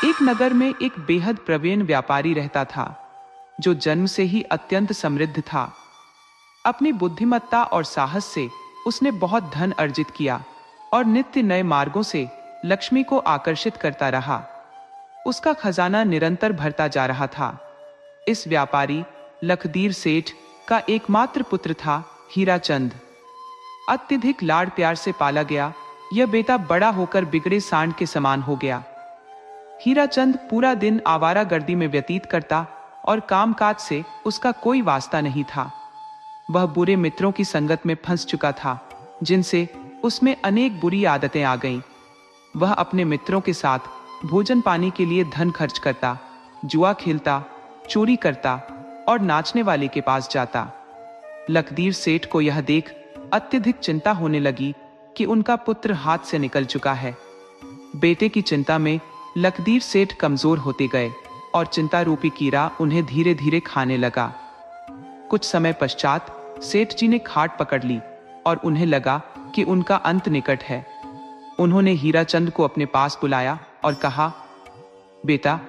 एक नगर में एक बेहद प्रवीण व्यापारी रहता था, जो जन्म से ही अत्यंत समृद्ध था। अपनी बुद्धिमत्ता और साहस से उसने बहुत धन अर्जित किया और नित्य नए मार्गों से लक्ष्मी को आकर्षित करता रहा। उसका खजाना निरंतर भरता जा रहा था। इस व्यापारी लखदीर सेठ का एकमात्र पुत्र था हीराचंद। अत्यधिक लाड़ प्यार से पाला गया यह बेटा बड़ा होकर बिगड़े सांड के समान हो गया। हीराचंद पूरा दिन आवारागर्दी में व्यतीत करता और कामकाज से उसका कोई वास्ता नहीं था। वह बुरे मित्रों की संगत में फंस चुका था, जिनसे उसमें अनेक बुरी आदतें आ गईं। वह अपने मित्रों के साथ भोजन पानी के लिए धन खर्च करता, जुआ खेलता, चोरी करता और नाचने वाले के पास जाता। लखदीर सेठ को यह देख अत्यधिक चिंता होने लगी कि उनका पुत्र हाथ से निकल चुका है। बेटे की चिंता में लखदीर सेठ कमजोर होते गए और चिंता रूपी कीड़ा उन्हें धीरे धीरे खाने लगा। कुछ समय पश्चात सेठ जी ने खाट पकड़ ली और उन्हें लगा कि उनका अंत निकट है। उन्होंने हीराचंद को अपने पास बुलाया और कहा, बेटा,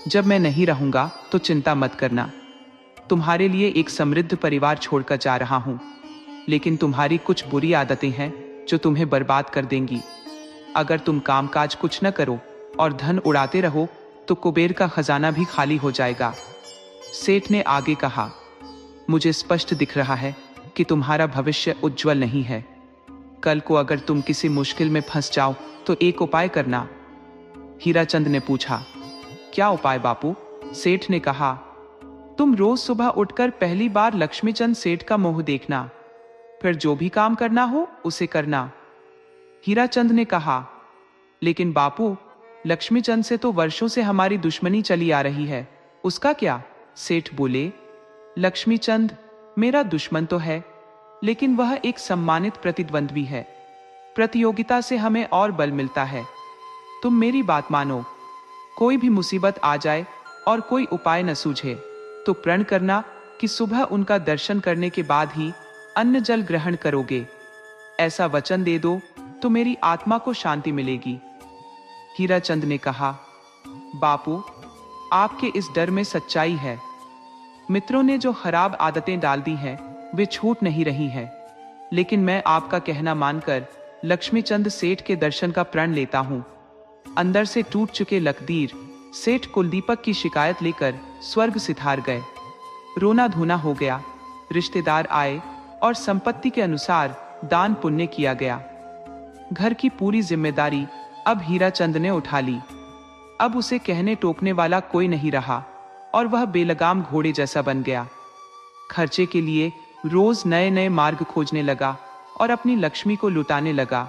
जब मैं नहीं रहूंगा तो चिंता मत करना। तुम्हारे लिए एक समृद्ध परिवार छोड़कर जा रहा हूं, लेकिन तुम्हारी कुछ बुरी आदतें हैं जो तुम्हें बर्बाद कर देंगी। अगर तुम कामकाज कुछ न करो और धन उड़ाते रहो तो कुबेर का खजाना भी खाली हो जाएगा। सेठ ने आगे कहा, मुझे स्पष्ट दिख रहा है कि तुम्हारा भविष्य उज्जवल नहीं है। कल को अगर तुम किसी मुश्किल में फंस जाओ तो एक उपाय करना। हीराचंद ने पूछा, क्या उपाय बापू? सेठ ने कहा, तुम रोज सुबह उठकर पहली बार लक्ष्मीचंद सेठ का मुंह देखना, फिर जो भी काम करना हो उसे करना। हीराचंद ने कहा, लेकिन बापू, लक्ष्मीचंद से तो वर्षों से हमारी दुश्मनी चली आ रही है, उसका क्या? सेठ बोले, लक्ष्मीचंद मेरा दुश्मन तो है, लेकिन वह एक सम्मानित प्रतिद्वंद्वी है। प्रतियोगिता से हमें और बल मिलता है। तुम मेरी बात मानो। कोई भी मुसीबत आ जाए और कोई उपाय न सूझे तो प्रण करना कि सुबह उनका दर्शन करने के बाद ही अन्न जल ग्रहण करोगे। ऐसा वचन दे दो तो मेरी आत्मा को शांति मिलेगी। हीराचंद ने कहा, बापू, आपके इस डर में सच्चाई है। मित्रों ने जो खराब आदतें डाल दी हैं वे छूट नहीं रही हैं, लेकिन मैं आपका कहना मानकर लक्ष्मीचंद सेठ के दर्शन का प्रण लेता हूं। अंदर से टूट चुके लखदीर सेठ कुलदीपक की शिकायत लेकर स्वर्ग सिधार गए। रोना धोना हो गया। रिश्तेदार आए और संपत्ति के अनुसार दान पुण्य किया गया। घर की पूरी जिम्मेदारी अब हीराचंद ने उठा ली। अब उसे कहने टोकने वाला कोई नहीं रहा और वह बेलगाम घोड़े जैसा बन गया। खर्चे के लिए रोज नए नए मार्ग खोजने लगा और अपनी लक्ष्मी को लुटाने लगा।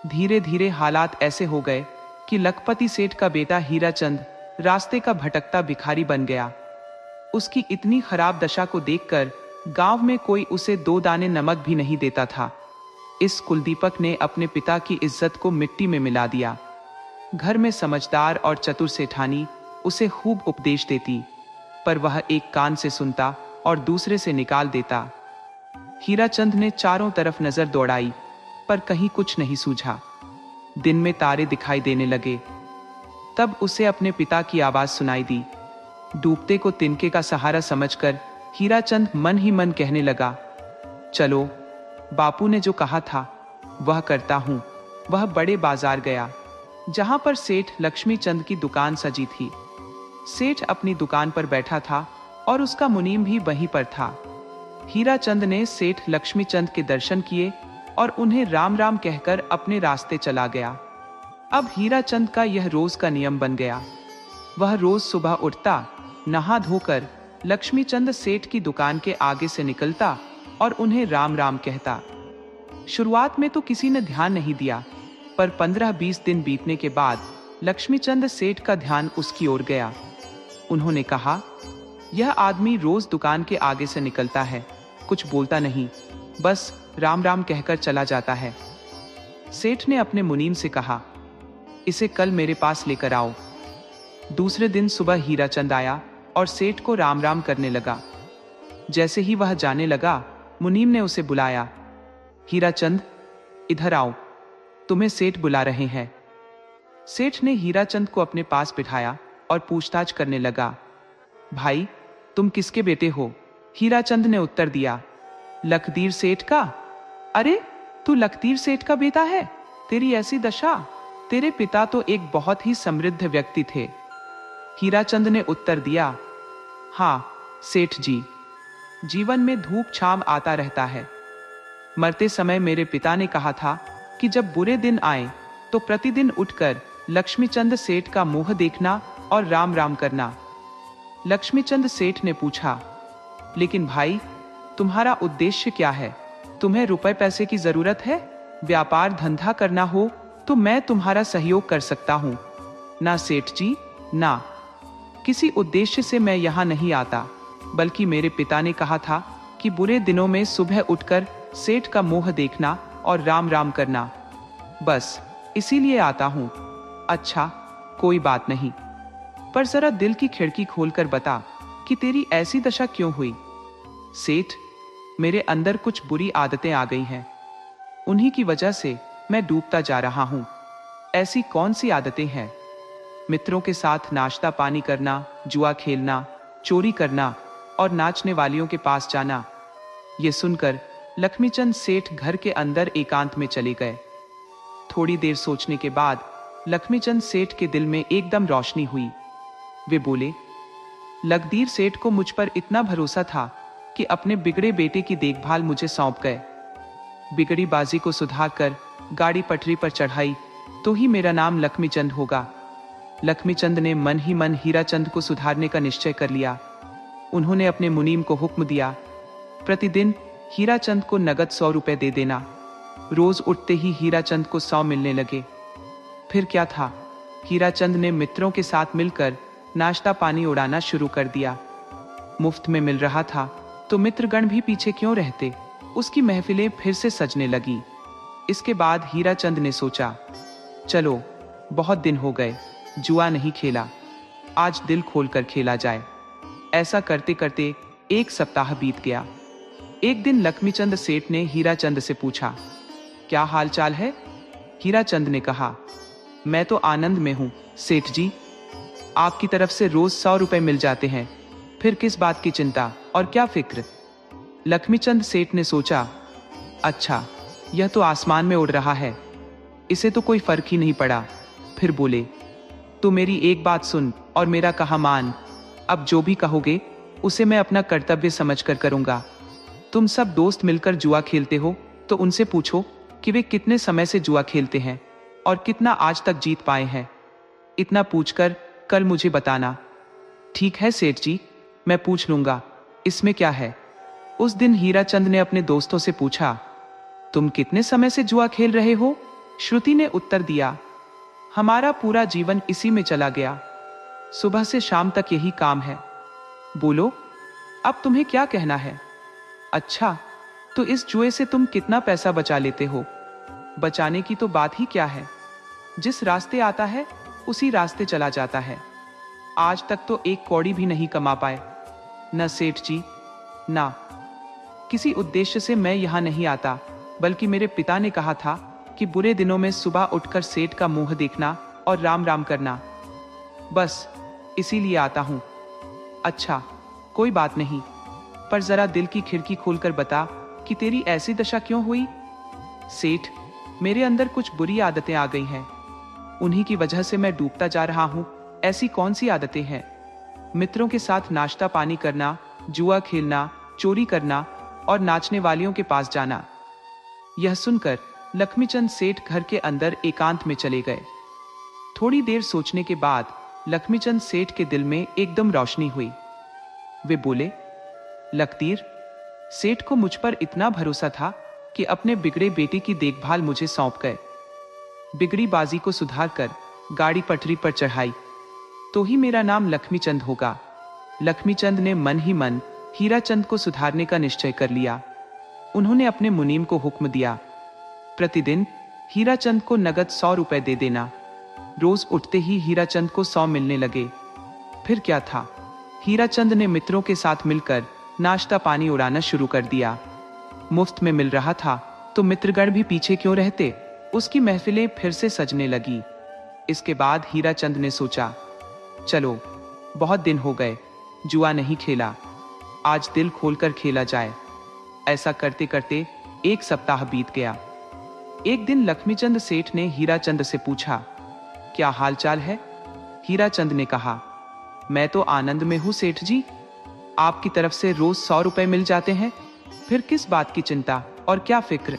धीरे धीरे हालात ऐसे हो गए कि लखपति सेठ का बेटा हीराचंद रास्ते का भटकता भिखारी बन गया। उसकी इतनी खराब दशा को देखकर गांव में कोई उसे 2 दाने नमक भी नहीं देता था। इस कुलदीपक ने अपने पिता की इज्जत को मिट्टी में मिला दिया। घर में समझदार और चतुर सेठानी उसे खूब उपदेश देती, पर वह एक कान से सुनता और दूसरे से निकाल देता। हीराचंद ने चारों तरफ नजर दौड़ाई, पर कहीं कुछ नहीं सूझा। दिन में तारे दिखाई देने लगे। तब उसे अपने पिता की आवाज सुनाई दी। डूबते को तिनके का सहारा समझकर हीराचंद मन ही मन कहने लगा, चलो, बापू ने जो कहा था वह करता हूं। वह बड़े बाजार गया, जहां पर सेठ लक्ष्मीचंद की दुकान सजी थी। सेठ अपनी दुकान पर बैठा था और उसका मुनीम भी वहीं पर था। हीराचंद ने सेठ लक्ष्मीचंद के दर्शन किए और उन्हें राम राम कहकर अपने रास्ते चला गया। अब हीराचंद का यह रोज का नियम बन गया। वह रोज सुबह उठता, नहा धोकर लक्ष्मीचंद सेठ की दुकान के आगे से निकलता और उन्हें राम राम कहता। शुरुआत में तो किसी ने ध्यान नहीं दिया, पर 15-20 दिन बीतने के बाद लक्ष्मीचंद सेठ का ध्यान उसकी ओर गया। उन्होंने कहा, यह आदमी रोज दुकान के आगे से निकलता है, कुछ बोलता नहीं, बस राम राम कहकर चला जाता है। सेठ ने अपने मुनीम से कहा, इसे कल मेरे पास लेकर आओ। दूसरे दिन सुबह हीराचंद आया और सेठ को राम राम करने लगा। जैसे ही वह जाने लगा, मुनीम ने उसे बुलाया। हीराचंद, इधर आओ, तुम्हें सेठ बुला रहे हैं। सेठ ने हीराचंद को अपने पास बिठाया और पूछताछ करने लगा। भाई, तुम किसके बेटे हो? हीराचंद ने उत्तर दिया, लखदीर सेठ का। अरे, तू लखदीर सेठ का बेटा है? तेरी ऐसी दशा! तेरे पिता तो एक बहुत ही समृद्ध व्यक्ति थे। हीराचंद ने उत्तर दिया, हाँ सेठ जी, जीवन में धूप छाम आता रहता है। मरते समय मेरे पिता ने कहा था कि जब बुरे दिन आए तो प्रतिदिन उठकर लक्ष्मीचंद सेठ का मुंह देखना और राम राम करना। लक्ष्मीचंद सेठ ने पूछा, लेकिन भाई, तुम्हारा उद्देश्य क्या है? तुम्हें रुपए पैसे की जरूरत है? व्यापार धंधा करना हो तो मैं तुम्हारा सहयोग कर सकता हूं। ना सेठ जी, ना। किसी उद्देश्य से मैं यहां नहीं आता, बल्कि मेरे पिता ने कहा था कि बुरे दिनों में सुबह उठकर सेठ का मुंह देखना और राम राम करना, बस इसीलिए आता हूं। अच्छा, कोई बात नहीं, पर जरा दिल की खिड़की खोलकर बता कि तेरी ऐसी दशा क्यों हुई? सेठ, मेरे अंदर कुछ बुरी आदतें आ गई हैं। उन्हीं की वजह से मैं डूबता जा रहा हूं। ऐसी कौन सी आदतें हैं? मित्रों के साथ नाश्ता पानी करना, जुआ खेलना, चोरी करना और नाचने वालियों के पास जाना। ये सुनकर लक्ष्मीचंद सेठ घर के अंदर एकांत में चले गए। थोड़ी देर सोचने के बाद लक्ष्मीचंद सेठ के दिल में एकदम रोशनी हुई। वे बोले, लखदीर सेठ को मुझ पर इतना भरोसा था कि अपने बिगड़े बेटे की देखभाल मुझे सौंप गए। बिगड़ी बाजी को सुधारकर गाड़ी पटरी पर चढ़ाई तो ही मेरा नाम लक्ष्मीचंद होगा। लक्ष्मीचंद ने मन ही मन हीराचंद को सुधारने का निश्चय कर लिया। उन्होंने अपने मुनीम को हुक्म दिया, प्रतिदिन हीराचंद को नगद 100 रुपए दे देना। रोज उठते ही हीराचंद को 100 मिलने लगे। फिर क्या था, हीराचंद ने मित्रों के साथ मिलकर नाश्ता पानी उड़ाना शुरू कर दिया। मुफ्त में मिल रहा था तो मित्रगण भी पीछे क्यों रहते, उसकी महफिलें फिर से सजने लगी। इसके बाद हीराचंद ने सोचा, चलो बहुत दिन हो गए जुआ नहीं खेला, आज दिल खोलकर खेला जाए। ऐसा करते करते 1 सप्ताह बीत गया। एक दिन लक्ष्मीचंद सेठ ने हीराचंद से पूछा, क्या हाल चाल है? हीराचंद ने कहा, मैं तो आनंद में हूं सेठ जी, आपकी तरफ से रोज 100 रुपए मिल जाते हैं, फिर किस बात की चिंता और क्या फिक्र? लक्ष्मीचंद सेठ ने सोचा, अच्छा, यह तो आसमान में उड़ रहा है, इसे तो कोई फर्क ही नहीं पड़ा। फिर बोले, तो मेरी एक बात सुन और मेरा कहा मान। अब जो भी कहोगे उसे मैं अपना कर्तव्य समझकर करूंगा। तुम सब दोस्त मिलकर जुआ खेलते हो तो उनसे पूछो कि वे कितने समय से जुआ खेलते हैं और कितना आज तक जीत पाए हैं। इतना पूछकर कल मुझे बताना। ठीक है सेठ जी, मैं पूछ लूंगा, इसमें क्या है। उस दिन हीराचंद ने अपने दोस्तों से पूछा, तुम कितने समय से जुआ खेल रहे हो? श्रुति ने उत्तर दिया, हमारा पूरा जीवन इसी में चला गया, सुबह से शाम तक यही काम है। बोलो, अब तुम्हें क्या कहना है? अच्छा, तो इस जुए से तुम कितना पैसा बचा लेते हो? बचाने की तो बात ही क्या है, जिस रास्ते आता है उसी रास्ते चला जाता है। आज तक तो 1 कौड़ी भी नहीं कमा पाए। न सेठ जी, ना। किसी उद्देश्य से मैं यहां नहीं आता, बल्कि मेरे पिता ने कहा था कि बुरे दिनों में सुबह उठकर सेठ का मुंह देखना और राम राम करना, बस इसीलिए आता हूं। अच्छा, कोई बात नहीं, पर जरा दिल की खिड़की खोलकर बता कि तेरी ऐसी दशा क्यों हुई? सेठ, मेरे अंदर कुछ बुरी आदतें आ गई हैं, उन्हीं की वजह से मैं डूबता जा रहा हूं। ऐसी कौन सी आदतें हैं? मित्रों के साथ नाश्ता पानी करना, जुआ खेलना, चोरी करना और नाचने वालियों के पास जाना। यह सुनकर लक्ष्मीचंद सेठ घर के अंदर एकांत में चले गए। थोड़ी देर सोचने के बाद लक्ष्मीचंद सेठ के दिल में एकदम रोशनी हुई। वे बोले, लखदीर सेठ को मुझ पर इतना भरोसा था कि अपने बिगड़े बेटे की देखभाल मुझे सौंप गए। बिगड़ी बाजी को सुधारकर गाड़ी पटरी पर चढ़ाई तो ही मेरा नाम लक्ष्मीचंद होगा। लक्ष्मीचंद ने मन ही मन हीराचंद को सुधारने का निश्चय कर लिया। उन्होंने अपने मुनीम को हुक्म दिया, प्रतिदिन हीराचंद को नगद 100 रुपए दे देना। रोज उठते ही हीराचंद को 100 मिलने लगे। फिर क्या था, हीराचंद ने मित्रों के साथ मिलकर नाश्ता पानी उड़ाना शुरू कर दिया। मुफ्त में मिल रहा था तो मित्रगण भी पीछे क्यों रहते, उसकी महफिलें फिर से सजने लगी। इसके बाद हीराचंद ने सोचा, चलो बहुत दिन हो गए जुआ नहीं खेला, आज दिल खोलकर खेला जाए। ऐसा करते करते 1 सप्ताह बीत गया। एक दिन लक्ष्मीचंद सेठ ने हीराचंद से पूछा, क्या हालचाल है? हीराचंद ने कहा, मैं तो आनंद में हूं सेठ जी, आपकी तरफ से रोज 100 रुपए मिल जाते हैं, फिर किस बात की चिंता और क्या फिक्र?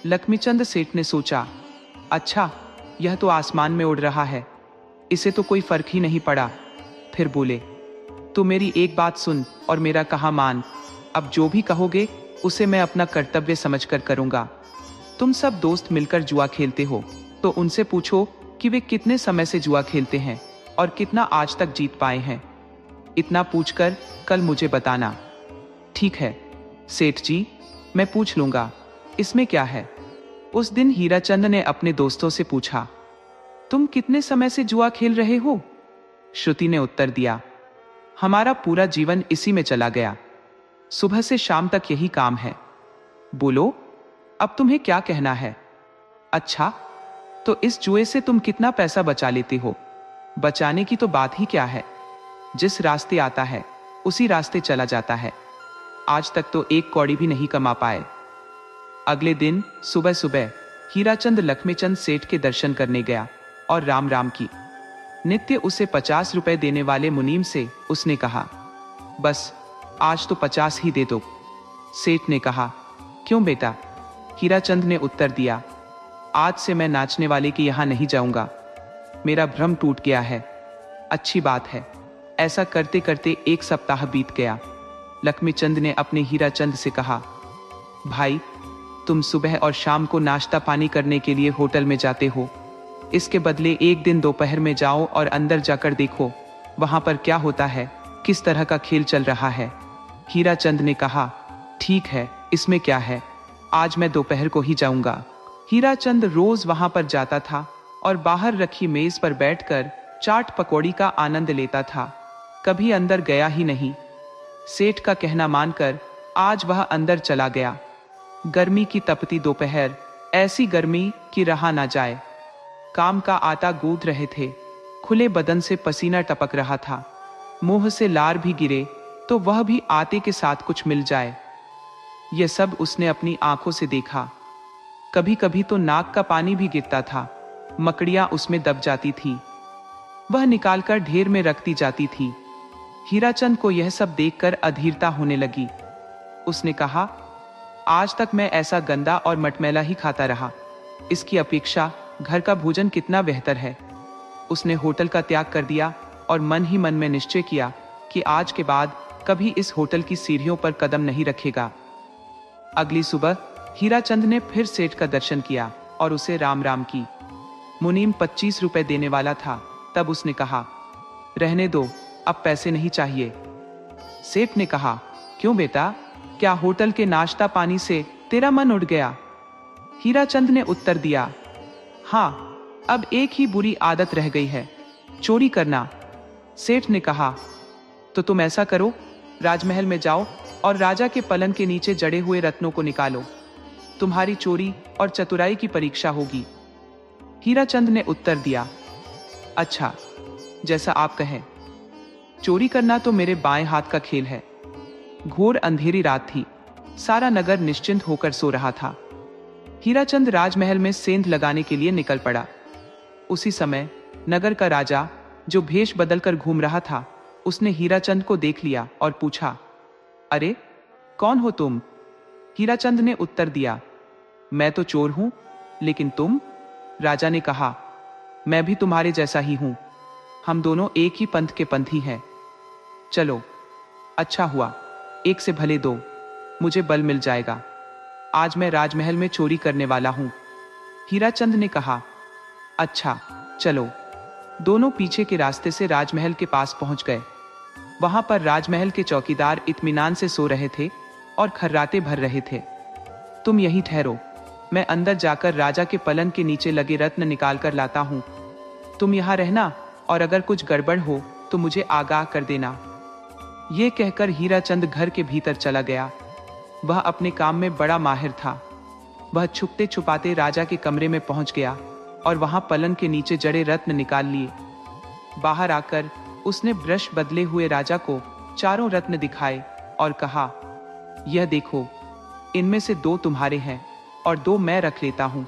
लक्ष्मीचंद सेठ ने सोचा, अच्छा यह तो आसमान में उड़ रहा है, इसे तो कोई फर्क ही नहीं पड़ा। फिर बोले, तो मेरी एक बात सुन और मेरा कहा मान, अब जो भी कहोगे उसे मैं अपना कर्तव्य समझकर करूंगा। तुम सब दोस्त मिलकर जुआ खेलते हो, तो उनसे पूछो कि वे कितने समय से जुआ खेलते हैं और कितना आज तक जीत पाए हैं। इतना पूछकर कल मुझे बताना। ठीक है सेठ जी, मैं पूछ लूंगा, इसमें क्या है। उस दिन हीराचंद ने अपने दोस्तों से पूछा, तुम कितने समय से जुआ खेल रहे हो? श्रुति ने उत्तर दिया, हमारा पूरा जीवन इसी में चला गया, सुबह से शाम तक यही काम है। बोलो, अब तुम्हें क्या कहना है? अच्छा, तो इस जुए से तुम कितना पैसा बचा लेते हो? बचाने की तो बात ही क्या है, जिस रास्ते आता है उसी रास्ते चला जाता है। आज तक तो 1 कौड़ी भी नहीं कमा पाए। अगले दिन सुबह सुबह हीराचंद लक्ष्मीचंद सेठ के दर्शन करने गया और राम राम की। नित्य उसे 50 रुपए देने वाले मुनीम से उसने कहा, बस आज तो 50 ही दे दो। सेठ ने कहा, क्यों बेटा? हीराचंद ने उत्तर दिया, आज से मैं नाचने वाले के यहां नहीं जाऊंगा, मेरा भ्रम टूट गया है। अच्छी बात है। ऐसा करते करते 1 सप्ताह बीत गया। लक्ष्मीचंद ने अपने हीराचंद से कहा, भाई तुम सुबह और शाम को नाश्ता पानी करने के लिए होटल में जाते हो, इसके बदले एक दिन दोपहर में जाओ और अंदर जाकर देखो वहां पर क्या होता है, किस तरह का खेल चल रहा है। हीराचंद ने कहा, ठीक है, इसमें क्या है, आज मैं दोपहर को ही जाऊंगा। हीराचंद रोज वहां पर जाता था और बाहर रखी मेज पर बैठकर चाट पकौड़ी का आनंद लेता था, कभी अंदर गया ही नहीं। सेठ का कहना मानकर आज वह अंदर चला गया। गर्मी की तपती दोपहर, ऐसी गर्मी कि रहा ना जाए। काम का आटा गूंथ रहे थे, खुले बदन से पसीना टपक रहा था, मुंह से लार भी गिरे तो वह भी आटे के साथ कुछ मिल जाए। यह सब उसने अपनी आंखों से देखा। कभी कभी तो नाक का पानी भी गिरता था, मकड़ियां उसमें दब जाती थी, वह निकालकर ढेर में रखती जाती थी। हीराचंद को यह सब देखकर अधीरता होने लगी। उसने कहा, आज तक मैं ऐसा गंदा और मटमैला ही खाता रहा, इसकी अपेक्षा घर का भोजन कितना बेहतर है। उसने होटल का त्याग कर दिया और मन ही मन में निश्चय किया कि आज के बाद कभी इस होटल की सीढ़ियों पर कदम नहीं रखेगा। अगली सुबह हीराचंद ने फिर सेठ का दर्शन किया और उसे राम राम की। मुनीम 25 रुपए देने वाला था, तब उसने कहा, रहने दो, अब पैसे नहीं चाहिए। सेठ ने कहा, क्यों बेटा, क्या होटल के नाश्ता पानी से तेरा मन उड़ गया? हीराचंद ने उत्तर दिया, हाँ, अब एक ही बुरी आदत रह गई है, चोरी करना। सेठ ने कहा, तो तुम ऐसा करो, राजमहल में जाओ और राजा के पलंग के नीचे जड़े हुए रत्नों को निकालो, तुम्हारी चोरी और चतुराई की परीक्षा होगी। हीराचंद ने उत्तर दिया, अच्छा, जैसा आप कहें। चोरी करना तो मेरे बाएं हाथ का खेल है। घोर अंधेरी रात थी, सारा नगर निश्चिंत होकर सो रहा था। हीराचंद राजमहल में सेंध लगाने के लिए निकल पड़ा। उसी समय नगर का राजा, जो भेष बदलकर घूम रहा था, उसने हीराचंद को देख लिया और पूछा, अरे कौन हो तुम? हीराचंद ने उत्तर दिया, मैं तो चोर हूं, लेकिन तुम? राजा ने कहा, मैं भी तुम्हारे जैसा ही हूं, हम दोनों एक ही पंथ के पंथी हैं। चलो, अच्छा हुआ, एक से भले दो, मुझे बल मिल जाएगा। आज मैं राजमहल में चोरी करने वाला हूं। हीराचंद ने कहा, अच्छा चलो। दोनों पीछे के रास्ते से राजमहल के पास पहुंच गए। वहां पर राजमहल के चौकीदार इत्मीनान से सो रहे थे और खर्राटे भर रहे थे। तुम यहीं ठहरो, मैं अंदर जाकर राजा के पलंग के नीचे लगे रत्न निकाल कर लाता हूं। तुम यहां रहना और अगर कुछ गड़बड़ हो तो मुझे आगाह कर देना। यह कहकर हीराचंद घर के भीतर चला गया। वह अपने काम में बड़ा माहिर था। वह छुपते छुपाते राजा के कमरे में पहुंच गया और वहां पलंग के नीचे जड़े रत्न निकाल लिए। बाहर आकर उसने ब्रश बदले हुए राजा को चारों रत्न दिखाए और कहा, यह देखो, इनमें से 2 तुम्हारे हैं और 2 मैं रख लेता हूं।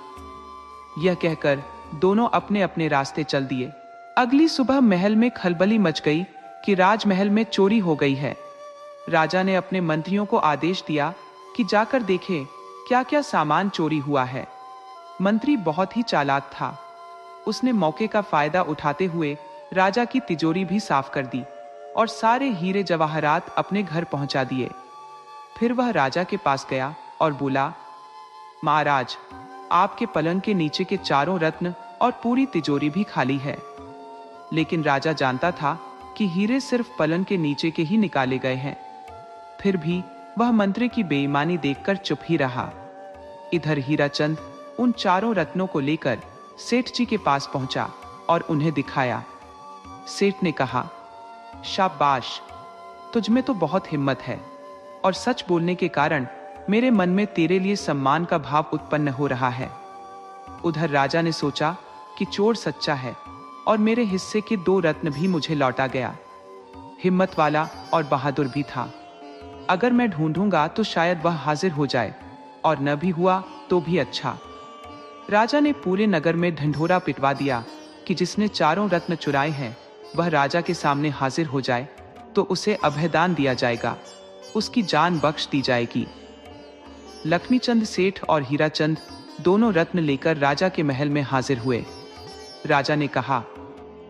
यह कहकर दोनों अपने अपने रास्ते चल दिए। अगली सुबह महल में खलबली मच गई कि राजमहल में चोरी हो गई है। राजा ने अपने मंत्रियों को आदेश दिया कि जाकर देखें क्या क्या सामान चोरी हुआ है। मंत्री बहुत ही चालाक था। उसने मौके का फायदा उठाते हुए राजा की तिजोरी भी साफ कर दी और सारे हीरे जवाहरात अपने घर पहुंचा दिए। फिर वह राजा के पास गया और बोला, महाराज, आपके पलंग के नीचे के चारों रत्न और पूरी तिजोरी भी खाली है। लेकिन राजा जानता था कि हीरे सिर्फ पलंग के नीचे के ही निकाले गए हैं। फिर भी वह मंत्री की बेईमानी देखकर चुप ही रहा। इधर हीराचंद उन चारों रत्नों को लेकर सेठ जी के पास पहुंचा और उन्हें दिखाया। सेठ ने कहा, शाबाश, तुझमें तो बहुत हिम्मत है और सच बोलने के कारण मेरे मन में तेरे लिए सम्मान का भाव उत्पन्न हो रहा है। उधर राजा ने सोचा कि चोर सच्चा है और मेरे हिस्से के 2 रत्न भी मुझे लौटा गया। हिम्मत वाला और बहादुर भी था। अगर मैं ढूंढूंगा तो शायद वह हाजिर हो जाए, और न भी हुआ तो भी अच्छा। राजा ने पूरे नगर में ढिंढोरा पिटवा दिया कि जिसने चारों रत्न चुराए हैं वह राजा के सामने हाजिर हो जाए तो उसे अभयदान दिया जाएगा, उसकी जान बख्श दी जाएगी। लक्ष्मीचंद सेठ और हीराचंद दोनों रत्न लेकर राजा के महल में हाजिर हुए। राजा ने कहा,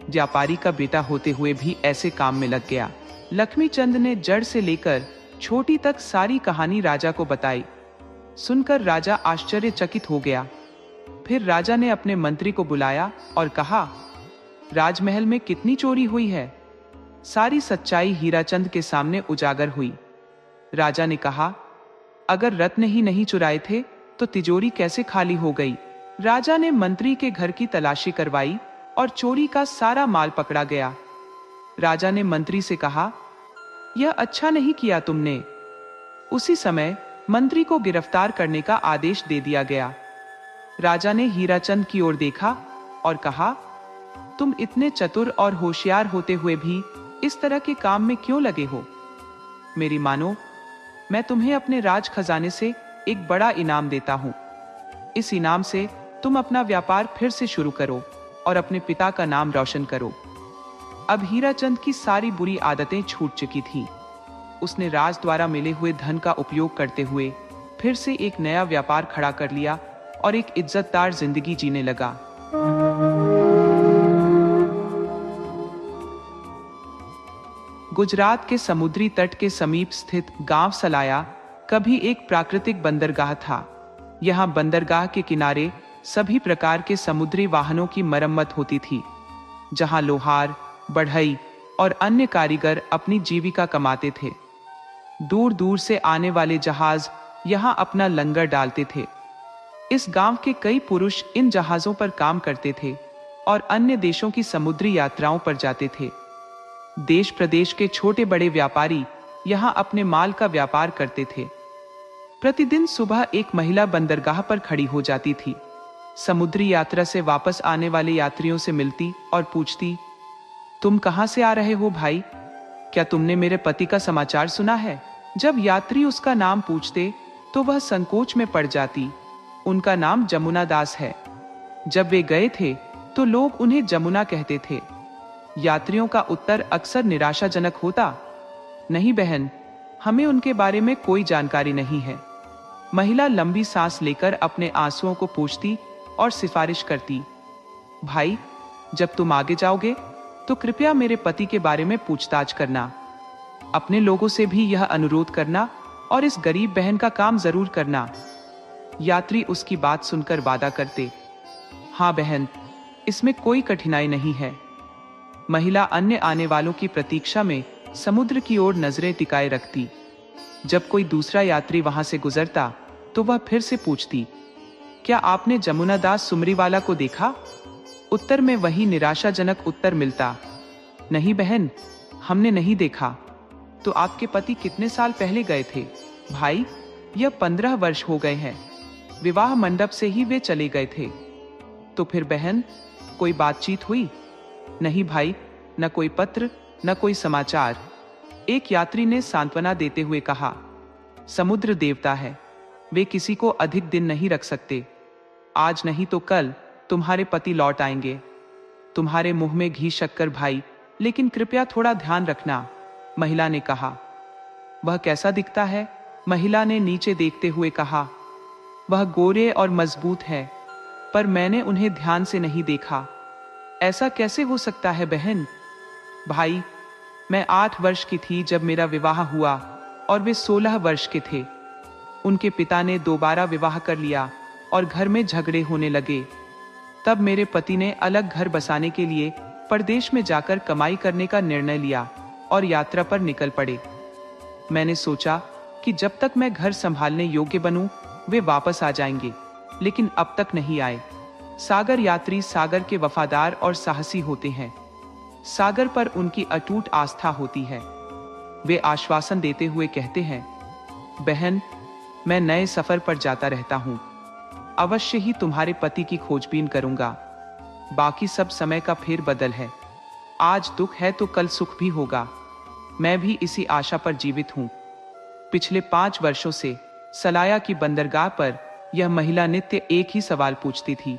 व्यापारी का बेटा होते हुए भी ऐसे काम में लग गया। लक्ष्मीचंद ने जड़ से लेकर छोटी तक सारी कहानी राजा को बताई। सुनकर राजा आश्चर्यचकित हो गया। फिर राजा ने अपने मंत्री को बुलाया और कहा, राजमहल में कितनी चोरी हुई है? सारी सच्चाई हीराचंद के सामने उजागर हुई। राजा ने कहा, अगर रत्न ही नहीं चुराए थे तो तिजोरी कैसे खाली हो गई? राजा ने मंत्री के घर की तलाशी करवाई और चोरी का सारा माल पकड़ा गया। राजा ने मंत्री से कहा, यह अच्छा नहीं किया तुमने। उसी समय मंत्री को गिरफ्तार करने का आदेश दे दिया गया। राजा ने हीराचंद की ओर देखा और कहा, तुम इतने चतुर और होशियार होते हुए भी इस तरह के काम में क्यों लगे हो? मेरी मानो, मैं तुम्हें अपने राज खजाने से एक बड़ा इनाम देता हूं। इस इनाम से तुम अपना व्यापार फिर से शुरू करो और अपने पिता का नाम रोशन करो। अब हीराचंद की सारी बुरी आदतें छूट चुकी थीं। उसने राज द्वारा मिले हुए धन का उपयोग करते हुए फिर से एक नया व्यापार खड़ा कर लिया और एक इज्जतदार जिंदगी जीने लगा। गुजरात के समुद्री तट के समीप स्थित गांव सलाया कभी एक प्राकृतिक बंदरगाह था। यहाँ बंदरगाह के किनारे सभी प्रकार के समुद्री वाहनों की मरम्मत होती थी, जहाँ लोहार, बढ़ई और अन्य कारीगर अपनी जीविका कमाते थे। दूर दूर से आने वाले जहाज यहाँ अपना लंगर डालते थे। इस गांव के कई पुरुष इन जहाजों पर काम करते थे और अन्य देशों की समुद्री यात्राओं पर जाते थे। देश प्रदेश के छोटे बड़े व्यापारी यहाँ अपने माल का व्यापार करते थे। प्रतिदिन सुबह एक महिला बंदरगाह पर खड़ी हो जाती थी। समुद्री यात्रा से वापस आने वाले यात्रियों से मिलती और पूछती, तुम कहां से आ रहे हो भाई? क्या तुमने मेरे पति का समाचार सुना है? जब यात्री उसका नाम पूछते तो वह संकोच में पड़ जाती। उनका नाम जमुना दास है। जब वे गए थे तो लोग उन्हें जमुना कहते थे। यात्रियों का उत्तर अक्सर निराशाजनक होता, नहीं बहन, हमें उनके बारे में कोई जानकारी नहीं है। महिला लंबी सांस लेकर अपने आंसुओं को पोंछती और सिफारिश करती, भाई, जब तुम आगे जाओगे तो कृपया मेरे पति के बारे में पूछताछ करना। अपने लोगों से भी यह अनुरोध करना और इस गरीब बहन का काम जरूर करना। यात्री उसकी बात सुनकर वादा करते, हाँ बहन, इसमें कोई कठिनाई नहीं है। महिला अन्य आने वालों की प्रतीक्षा में समुद्र की ओर नजरें टिकाए रखती। जब कोई दूसरा यात्री वहां से गुजरता तो वह फिर से पूछती, क्या आपने जमुना दास सुमरीवाला को देखा? उत्तर में वही निराशाजनक उत्तर मिलता, नहीं बहन, हमने नहीं देखा। तो आपके पति कितने साल पहले गए थे? भाई, यह 15 वर्ष हो गए हैं। विवाह मंडप से ही वे चले गए थे। तो फिर बहन, कोई बातचीत हुई? नहीं भाई, न कोई पत्र, न कोई समाचार। एक यात्री ने सांत्वना देते हुए कहा, समुद्र देवता है, वे किसी को अधिक दिन नहीं रख सकते। आज नहीं तो कल तुम्हारे पति लौट आएंगे। तुम्हारे मुंह में घी शक्कर भाई, लेकिन कृपया थोड़ा ध्यान रखना, महिला ने कहा। वह कैसा दिखता है? महिला ने नीचे देखते हुए कहा। वह गोरे और मजबूत है, पर मैंने उन्हें ध्यान से नहीं देखा। ऐसा कैसे हो सकता है बहन? भाई, मैं 8 वर्ष की थी जब मेरा विवाह हुआ और वे 16 वर्ष के थे। उनके पिता ने दोबारा विवाह कर लिया और घर में झगड़े होने लगे। तब मेरे पति ने अलग घर बसाने के लिए परदेश में जाकर कमाई करने का निर्णय लिया और यात्रा पर निकल पड़े। मैंने सोचा कि जब तक मैं घर संभालने योग्य बनूं, वे वापस आ जाएंगे, लेकिन अब तक नहीं आए। सागर यात्री सागर के वफादार और साहसी होते हैं। सागर पर उनकी अटूट आस्था होती है। वे आश्वासन देते हुए कहते हैं, बहन, मैं नए सफर पर जाता रहता हूं। अवश्य ही तुम्हारे पति की खोजबीन करूंगा। बाकी सब समय का फेरबदल है। आज दुख है तो कल सुख भी होगा। मैं भी इसी आशा पर जीवित हूं। पिछले 5 वर्षों से सलाया की बंदरगाह पर यह महिला नित्य एक ही सवाल पूछती थी।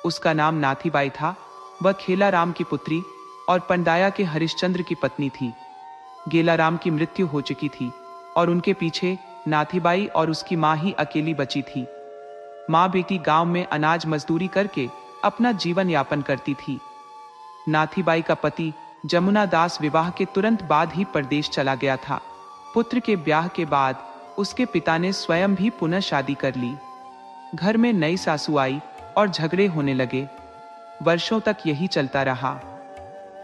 उसका नाम नाथीबाई था। वह खेलाराम की पुत्री और पंडाया के हरिश्चंद्र की पत्नी थी। गेलाराम की मृत्यु हो चुकी थी और उनके पीछे नाथीबाई और उसकी मां ही अकेली बची थी। मां बेटी गांव में अनाज मजदूरी करके अपना जीवन यापन करती थी। नाथीबाई का पति जमुना दास विवाह के तुरंत बाद ही परदेश चला गया था। पुत्र के ब्याह के बाद उसके पिता ने स्वयं भी पुनः शादी कर ली। घर में नई सासू आई और झगड़े होने लगे। वर्षों तक यही चलता रहा।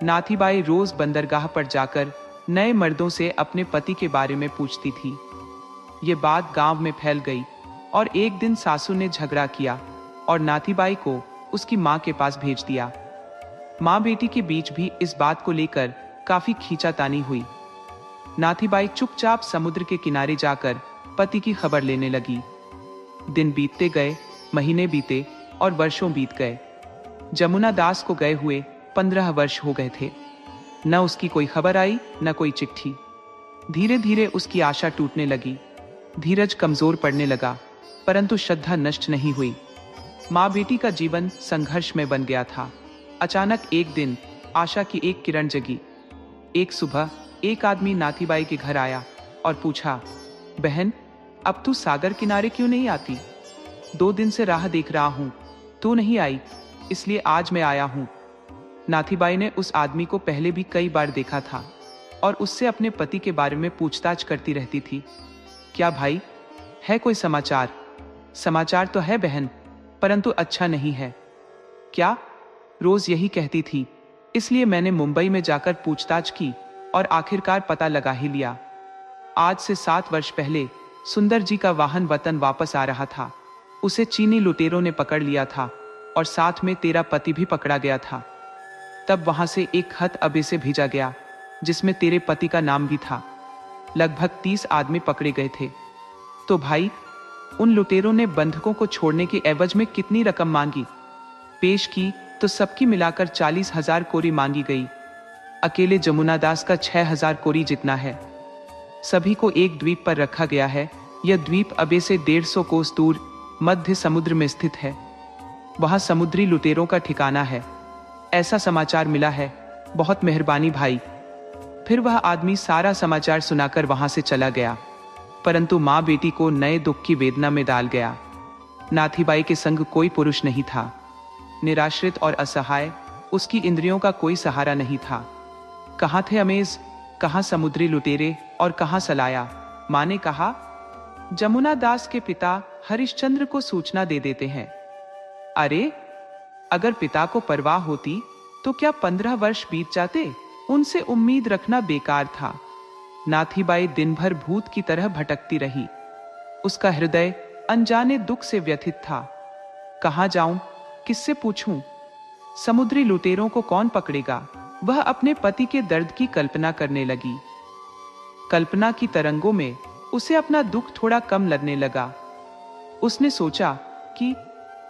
नाथीबाई रोज बंदरगाह पर जाकर नए मर्दों से अपने पति के बारे में पूछती थी। ये बात गांव में फैल गई और एक दिन सासू ने झगड़ा किया और नाथीबाई को उसकी मां के पास भेज दिया। मां बेटी के बीच भी इस बात को लेकर काफी खींचातानी हुई। नाथीबाई चुपचाप समुद्र के किनारे जाकर पति की खबर लेने लगी। दिन बीतते गए, महीने बीते और वर्षों बीत गए। जमुना दास को गए हुए 15 वर्ष हो गए थे। न उसकी कोई खबर आई, न कोई चिट्ठी। धीरे धीरे उसकी आशा टूटने लगी। धीरज कमजोर पड़ने लगा, परंतु श्रद्धा नष्ट नहीं हुई। माँ बेटी का जीवन संघर्ष में बन गया था। अचानक एक दिन आशा की एक किरण जगी। एक सुबह एक आदमी नाथीबाई के घर आया और पूछा, बहन, अब तू सागर किनारे क्यों नहीं आती? 2 दिन से राह देख रहा हूं, तू नहीं आई, इसलिए आज मैं आया हूं। नाथीबाई ने उस आदमी को पहले भी कई बार देखा था और उससे अपने पति के बारे में पूछताछ करती रहती थी। क्या भाई, है कोई समाचार? समाचार तो है बहन, परंतु अच्छा नहीं है। क्या? रोज यही कहती थी। इसलिए मैंने मुंबई में जाकर पूछताछ की और आखिरकार पता लगा ही लिया। आज से 7 वर्ष पहले सुंदर जी का वाहन वतन वापस आ रहा था। उसे चीनी लुटेरों ने पकड़ लिया था और साथ में तेरा पति भी पकड़ा गया था। तब वहां से एक खत अबे से भेजा गया जिसमें तेरे पति का नाम भी था। लगभग 30 आदमी पकड़े गए थे। तो भाई, उन लुटेरों ने बंधकों को छोड़ने के एवज में कितनी रकम मांगी? पेश की तो सबकी मिलाकर 40,000 कोरी मांगी गई। अकेले जमुना दास का 6,000 कोरी जितना है। सभी को एक द्वीप पर रखा गया है। यह द्वीप अबे से 150 कोस दूर मध्य समुद्र में स्थित है। वहां समुद्री लुटेरों का ठिकाना है, ऐसा समाचार मिला है। बहुत मेहरबानी भाई। फिर वह आदमी सारा समाचार सुनाकर वहां से चला गया, परंतु मां बेटी को नए दुख की वेदना में डाल गया। नाथीबाई के संग कोई पुरुष नहीं था। निराश्रित और असहाय, उसकी इंद्रियों का कोई सहारा नहीं था। कहाँ थे अमेज, कहाँ समुद्री लुटेरे और कहाँ सलाया? मां ने कहा, जमुना दास के पिता हरिश्चंद्र को सूचना दे देते हैं। अरे, अगर पिता को परवाह होती तो क्या 15 वर्ष बीत जाते? उनसे उम्मीद रखना बेकार था। नाथीबाई दिन भर भूत की तरह भटकती रही। उसका हृदय अनजाने दुख से व्यथित था। कहां जाऊं, किससे पूछूं? समुद्री लुटेरों को कौन पकड़ेगा? वह अपने पति के दर्द की कल्पना करने लगी। कल्पना की तरंगों में उसे अपना दुख थोड़ा कम लगने लगा। उसने सोचा कि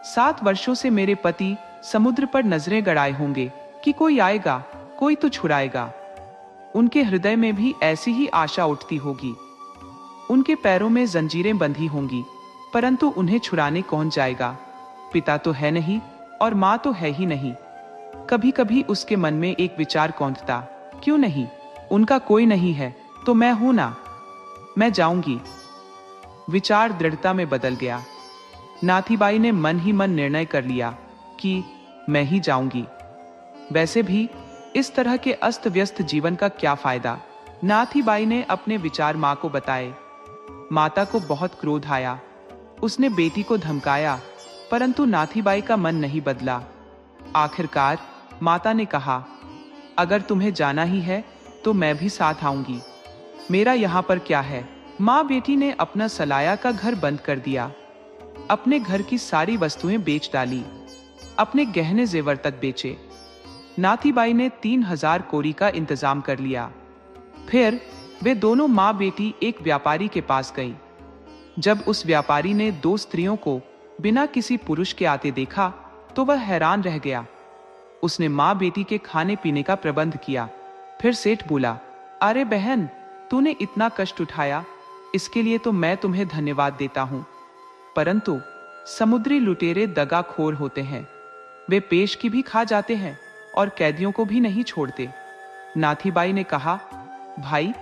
7 वर्षों से मेरे पति समुद्र पर नजरें गड़ाए होंगे कि कोई आएगा, कोई तो छुड़ाएगा। उनके हृदय में भी ऐसी ही आशा उठती होगी। उनके पैरों में जंजीरें बंधी होंगी, परंतु उन्हें छुड़ाने कौन जाएगा? पिता तो है नहीं और माँ तो है ही नहीं। कभी कभी उसके मन में एक विचार कौंधता, क्यों नहीं, उनका कोई नहीं है तो मैं हूं ना, मैं जाऊंगी। विचार दृढ़ता में बदल गया। नाथीबाई ने मन ही मन निर्णय कर लिया कि मैं ही जाऊंगी। वैसे भी इस तरह के अस्त व्यस्त जीवन का क्या फायदा? नाथीबाई ने अपने विचार मां को बताए। माता को बहुत क्रोध आया। उसने बेटी को धमकाया, परंतु नाथीबाई का मन नहीं बदला। आखिरकार माता ने कहा, अगर तुम्हें जाना ही है तो मैं भी साथ आऊंगी, मेरा यहाँ पर क्या है। माँ बेटी ने अपना सलाया का घर बंद कर दिया, अपने घर की सारी वस्तुएं बेच डाली, अपने गहने जेवर तक बेचे। नाथीबाई ने 3000 कोरी का इंतजाम कर लिया। फिर वे दोनों माँ बेटी एक व्यापारी के पास गईं। जब उस व्यापारी ने 2 स्त्रियों को बिना किसी पुरुष के आते देखा तो वह हैरान रह गया। उसने माँ बेटी के खाने पीने का प्रबंध किया। फिर सेठ बोला, अरे बहन, तूने इतना कष्ट उठाया, इसके लिए तो मैं तुम्हें धन्यवाद देता हूं। परंतु समुद्री लुटेरे दगाखोर होते हैं, वे पेश की भी खा जाते हैं और कैदियों को भी नहीं छोड़ते। नाथीबाई ने कहा, भाई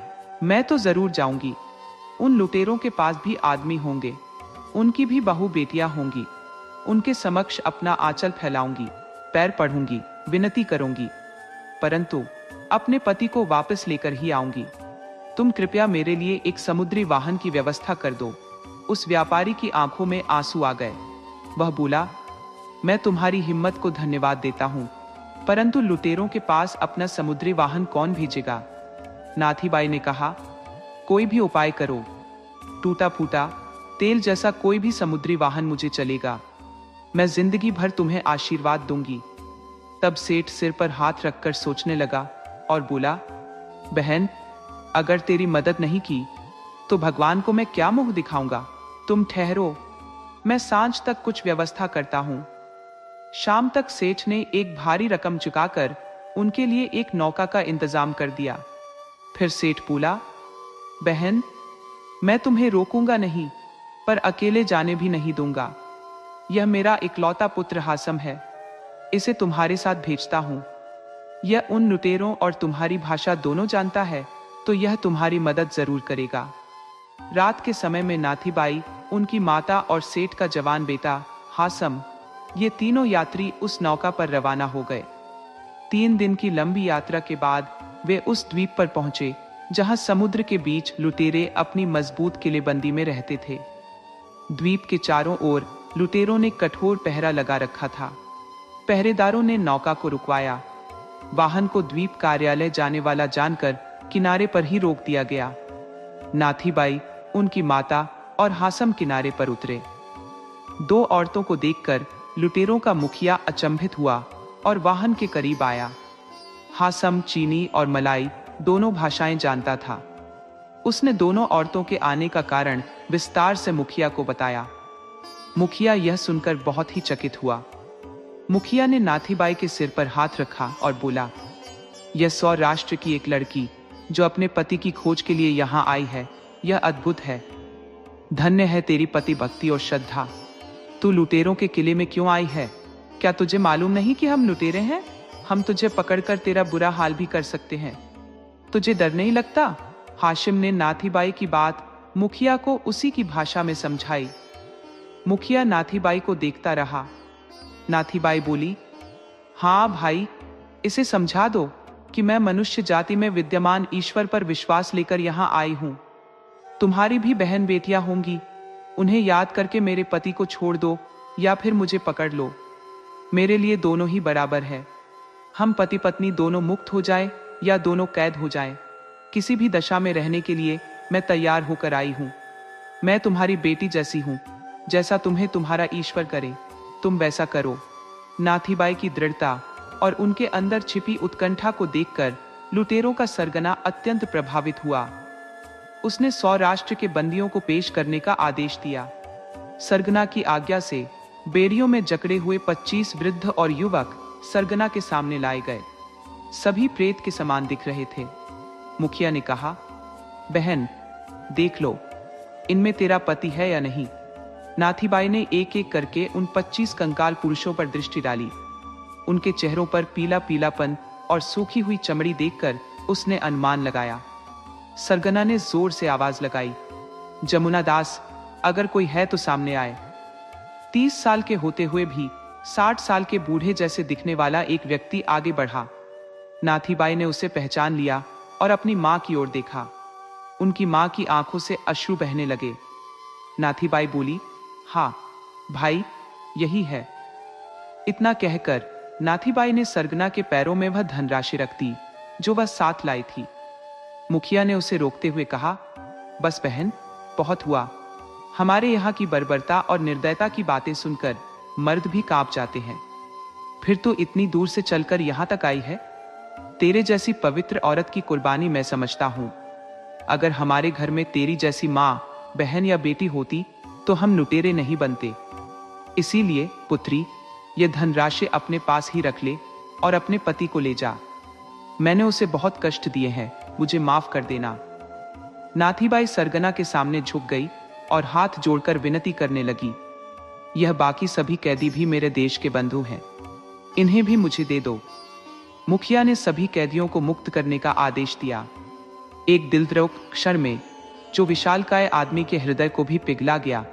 मैं तो जरूर जाऊंगी। उन लुटेरों के पास भी आदमी होंगे, उनकी भी बहू बेटियां होंगी। उनके समक्ष अपना आंचल फैलाऊंगी, पैर पढ़ूंगी, विनती करूंगी, परंतु अपने पति को वापस लेकर ही आऊंगी। तुम कृपया मेरे लिए एक समुद्री वाहन की व्यवस्था कर दो। उस व्यापारी की आंखों में आंसू आ गए। वह बोला, मैं तुम्हारी हिम्मत को धन्यवाद देता हूं, परंतु लुटेरों के पास अपना समुद्री वाहन कौन भेजेगा? नाथीबाई ने कहा, कोई भी उपाय करो, टूटा फूटा तेल जैसा कोई भी समुद्री वाहन मुझे चलेगा, मैं जिंदगी भर तुम्हें आशीर्वाद दूंगी। तब सेठ सिर पर हाथ रखकर सोचने लगा और बोला, बहन, अगर तेरी मदद नहीं की तो भगवान को मैं क्या मुंह दिखाऊंगा? तुम ठहरो, मैं सांझ तक कुछ व्यवस्था करता हूं। शाम तक सेठ ने एक भारी रकम चुकाकर उनके लिए एक नौका का इंतजाम कर दिया। फिर सेठ बोला, बहन, मैं तुम्हें रोकूंगा नहीं, पर अकेले जाने भी नहीं दूंगा। यह मेरा इकलौता पुत्र हासम है, इसे तुम्हारे साथ भेजता हूं। यह उन लुटेरों और तुम्हारी भाषा दोनों जानता है, तो यह तुम्हारी मदद जरूर करेगा। रात के समय में नाथीबाई, उनकी माता और सेठ का जवान बेटा हासम, ये तीनों यात्री उस नौका पर रवाना हो गए। 3 दिन की लंबी यात्रा के बाद वे उस द्वीप पर पहुंचे जहां समुद्र के बीच लुटेरे अपनी मजबूत किलेबंदी में रहते थे। द्वीप के चारों ओर लुटेरों ने कठोर पहरा लगा रखा था। पहरेदारों ने नौका को रुकवाया। वाहन को द्वीप कार्यालय जाने वाला जानकर किनारे पर ही रोक दिया गया। नाथीबाई, उनकी माता और हासम किनारे पर उतरे। 2 औरतों को देखकर लुटेरों का मुखिया अचंभित हुआ और वाहन के करीब आया। हासम चीनी और मलाई दोनों भाषाएं जानता था। उसने दोनों औरतों के आने का कारण विस्तार से मुखिया को बताया। मुखिया यह सुनकर बहुत ही चकित हुआ। मुखिया ने नाथीबाई के सिर पर हाथ रखा और बोला, यह सौराष्ट्र की एक लड़की जो अपने पति की खोज के लिए यहाँ आई है, यह अद्भुत है। धन्य है तेरी पति भक्ति और श्रद्धा। तू लुटेरों के किले में क्यों आई है? क्या तुझे मालूम नहीं कि हम लुटेरे हैं? हम तुझे पकड़कर तेरा बुरा हाल भी कर सकते हैं। तुझे डर नहीं लगता? हाशिम ने नाथीबाई की बात मुखिया को उसी की भाषा में समझाई। मुखिया नाथीबाई को देखता रहा। नाथीबाई बोली, हाँ भाई, इसे समझा दो कि मैं मनुष्य जाति में विद्यमान ईश्वर पर विश्वास लेकर यहाँ आई हूँ। तुम्हारी भी बहन बेटियां होंगी, उन्हें याद करके मेरे पति को छोड़ दो या फिर मुझे पकड़ लो। मेरे लिए दोनों ही बराबर है। हम पति पत्नी दोनों मुक्त हो जाए या दोनों कैद हो जाएं, किसी भी दशा में रहने के लिए मैं तैयार होकर आई हूं। मैं तुम्हारी बेटी जैसी हूं, जैसा तुम्हें तुम्हारा ईश्वर करे तुम वैसा करो। नाथीबाई की दृढ़ता और उनके अंदर छिपी उत्कंठा को देखकर लुटेरों का सरगना अत्यंत प्रभावित हुआ। उसने सौराष्ट्र के बंदियों को पेश करने का आदेश दिया। सरगना की आज्ञा से बेड़ियों में जकड़े हुए 25 वृद्ध और युवक सरगना के सामने लाए गए। सभी प्रेत के समान दिख रहे थे। मुखिया ने कहा, बहन देख लो, इनमें तेरा पति है या नहीं। नाथीबाई ने एक एक करके उन 25 कंकाल पुरुषों पर दृष्टि डाली। उनके चेहरों पर पीला पीलापन और सूखी हुई चमड़ी देखकर उसने अनुमान लगाया। सरगना ने जोर से आवाज लगाई, जमुना दास, अगर कोई है तो सामने आए। 30 साल के होते हुए भी 60 साल के बूढ़े जैसे दिखने वाला एक व्यक्ति आगे बढ़ा। नाथीबाई ने उसे पहचान लिया और अपनी मां की ओर देखा। उनकी मां की आंखों से अश्रु बहने लगे। नाथीबाई बोली, हाँ भाई, यही है। इतना कहकर नाथीबाई ने सरगना के पैरों में वह धनराशि रख दी जो वह साथ लाई थी। मुखिया ने उसे रोकते हुए कहा, बस बहन, बहुत हुआ। हमारे यहाँ की बर्बरता और निर्दयता की बातें सुनकर मर्द भी कांप जाते हैं, फिर तो इतनी दूर से चलकर यहाँ तक आई है। तेरे जैसी पवित्र औरत की कुर्बानी मैं समझता हूँ। अगर हमारे घर में तेरी जैसी माँ, बहन या बेटी होती तो हम लुटेरे नहीं बनते। इसीलिए पुत्री, ये धनराशि अपने पास ही रख ले और अपने पति को ले जा। मैंने उसे बहुत कष्ट दिए हैं, मुझे माफ कर देना। नाथीबाई सरगना के सामने झुक गई और हाथ जोड़कर विनती करने लगी, यह बाकी सभी कैदी भी मेरे देश के बंधु हैं, इन्हें भी मुझे दे दो। मुखिया ने सभी कैदियों को मुक्त करने का आदेश दिया। एक दिलद्रोह क्षण में जो विशालकाय आदमी के हृदय को भी पिघला गया,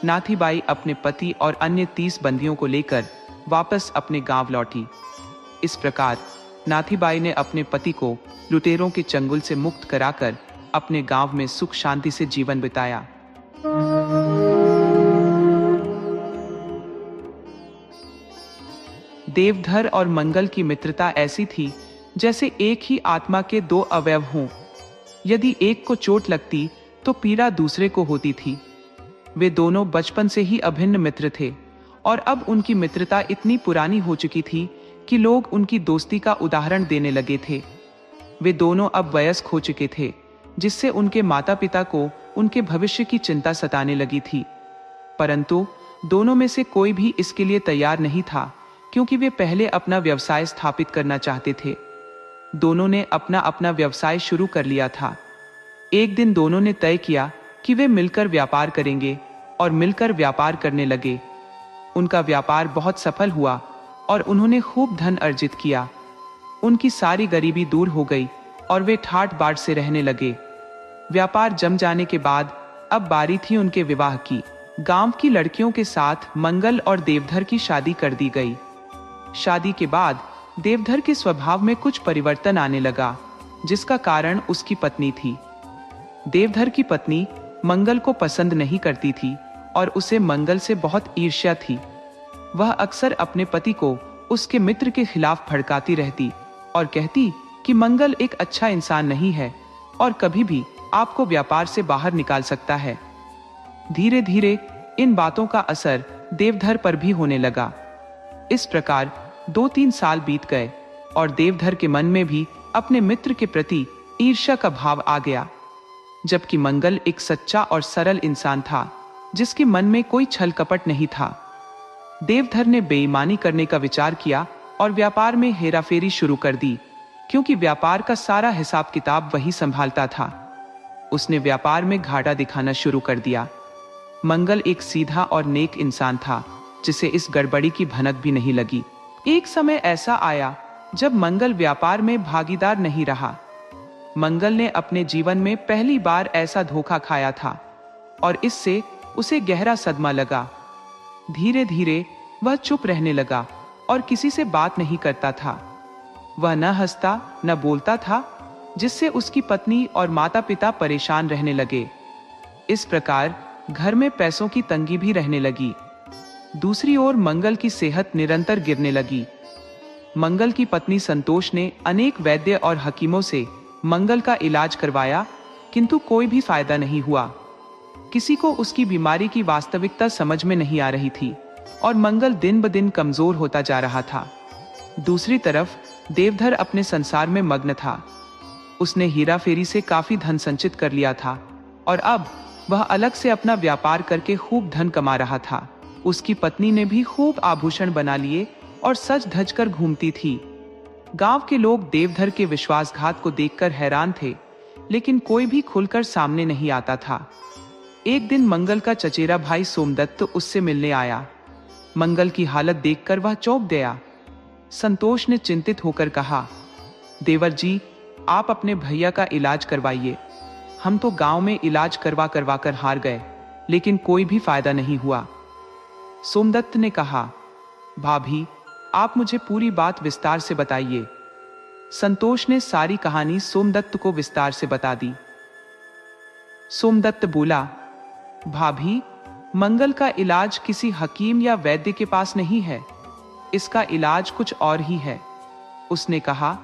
नाथीबाई अपने पति और अन्य 30 बंदियों को लेकर वापस अपने गांव लौटी। इस प्रकार नाथीबाई ने अपने पति को लुटेरों के चंगुल से मुक्त कराकर अपने गांव में सुख शांति से जीवन बिताया। देवधर और मंगल की मित्रता ऐसी थी जैसे एक ही आत्मा के दो अवयव हों। यदि एक को चोट लगती तो पीड़ा दूसरे को होती थी। वे दोनों बचपन से ही अभिन्न मित्र थे और अब उनकी मित्रता इतनी पुरानी हो चुकी थी कि लोग उनकी दोस्ती का उदाहरण देने लगे थे। वे दोनों अब वयस्क हो चुके थे, जिससे उनके माता पिता को उनके भविष्य की चिंता सताने लगी थी। परंतु दोनों में से कोई भी इसके लिए तैयार नहीं था, क्योंकि वे पहले अपना व्यवसाय स्थापित करना चाहते थे। दोनों ने अपना अपना व्यवसाय शुरू कर लिया था। एक दिन दोनों ने तय किया कि वे मिलकर व्यापार करेंगे और मिलकर व्यापार करने लगे। उनका व्यापार बहुत सफल हुआ और उन्होंने खूब धन अर्जित किया। उनकी सारी गरीबी दूर हो गई और वे ठाट बाट से रहने लगे। व्यापार जम जाने के बाद अब बारी थी उनके विवाह की। गांव की लड़कियों के साथ मंगल और देवधर की शादी कर दी गई। शादी के बाद देवधर के स्वभाव में कुछ परिवर्तन आने लगा, जिसका कारण उसकी पत्नी थी। देवधर की पत्नी मंगल को पसंद नहीं करती थी और उसे मंगल से बहुत ईर्ष्या थी। वह अक्सर अपने पति को उसके मित्र के खिलाफ भड़काती रहती और कहती कि मंगल एक अच्छा इंसान नहीं है और कभी भी आपको व्यापार से बाहर निकाल सकता है। धीरे धीरे इन बातों का असर देवधर पर भी होने लगा। इस प्रकार 2-3 साल बीत गए और देवधर के मन में भी अपने मित्र के प्रति ईर्ष्या का भाव आ गया। जबकि मंगल एक सच्चा और सरल इंसान था, जिसके मन में कोई छल कपट नहीं था। देवधर ने बेईमानी करने का विचार किया और व्यापार में हेराफेरी शुरू कर दी, क्योंकि व्यापार का सारा हिसाब किताब वही संभालता था। उसने व्यापार में घाटा दिखाना शुरू कर दिया। मंगल एक सीधा और नेक इंसान था, जिसे इस गड़बड़ी की भनक भी नहीं लगी। एक समय ऐसा आया जब मंगल व्यापार में भागीदार नहीं रहा। मंगल ने अपने जीवन में पहली बार ऐसा धोखा खाया था और इससे उसे गहरा सदमा लगा। धीरे धीरे वह चुप रहने लगा और किसी से बात नहीं करता था। वह न हंसता न बोलता था, जिससे उसकी पत्नी और माता पिता परेशान रहने लगे। इस प्रकार घर में पैसों की तंगी भी रहने लगी। दूसरी ओर मंगल की सेहत निरंतर गिरने लगी। मंगल की पत्नी संतोष ने अनेक वैद्य और हकीमों से मंगल का इलाज करवाया, किंतु कोई भी फायदा नहीं हुआ। किसी को उसकी बीमारी की वास्तविकता समझ में नहीं आ रही थी और मंगल दिन ब दिन कमजोर होता जा रहा था। दूसरी तरफ देवधर अपने संसार में मग्न था। उसने हीरा फेरी से काफी धन संचित कर लिया था और अब वह अलग से अपना व्यापार करके खूब धन कमा रहा था। उसकी पत्नी ने भी खूब आभूषण बना लिए और सज धज कर घूमती थी। गांव के लोग देवधर के विश्वासघात को देखकर हैरान थे, लेकिन कोई भी खुलकर सामने नहीं आता था। एक दिन मंगल का चचेरा भाई सोमदत्त उससे मिलने आया। मंगल की हालत देखकर वह चौंक गया। संतोष ने चिंतित होकर कहा, देवर जी, आप अपने भैया का इलाज करवाइए। हम तो गांव में इलाज करवा करवा कर हार गए, लेकिन कोई भी फायदा नहीं हुआ। सोमदत्त ने कहा, भाभी, आप मुझे पूरी बात विस्तार से बताइए। संतोष ने सारी कहानी सोमदत्त को विस्तार से बता दी। सोमदत्त बोला, भाभी, मंगल का इलाज किसी हकीम या वैद्य के पास नहीं है, इसका इलाज कुछ और ही है। उसने कहा,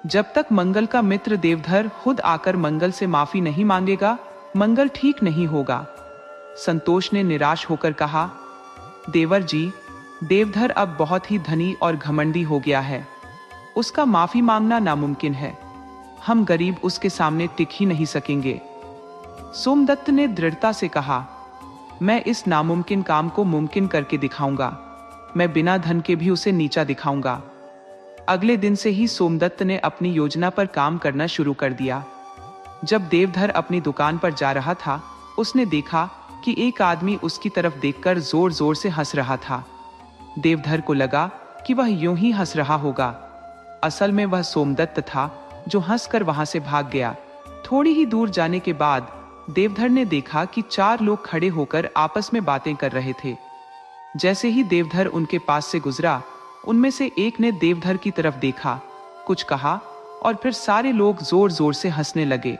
जब तक मंगल का मित्र देवधर खुद आकर मंगल से माफी नहीं मांगेगा, मंगल ठीक नहीं होगा। संतोष ने निराश होकर कहा, देवर जी, देवधर अब बहुत ही धनी और घमंडी हो गया है, उसका माफी मांगना नामुमकिन है। हम गरीब उसके सामने टिक ही नहीं सकेंगे। सोमदत्त ने दृढ़ता से कहा, मैं इस नामुमकिन काम को मुमकिन करके दिखाऊंगा। मैं बिना धन के भी उसे नीचा दिखाऊंगा। अगले दिन से ही सोमदत्त ने अपनी योजना पर काम करना शुरू कर दिया। जब देवधर अपनी दुकान पर जा रहा था, उसने देखा कि एक आदमी उसकी तरफ देखकर जोर जोर से हंस रहा था। देवधर को लगा कि वह यूं ही हंस रहा होगा। असल में वह सोमदत्त था, जो हंसकर वहां से भाग गया। थोड़ी ही दूर जाने के बाद देवधर ने देखा कि 4 लोग खड़े होकर आपस में बातें कर रहे थे। जैसे ही देवधर उनके पास से गुजरा, उनमें से एक ने देवधर की तरफ देखा, कुछ कहा और फिर सारे लोग जोर जोर से हंसने लगे।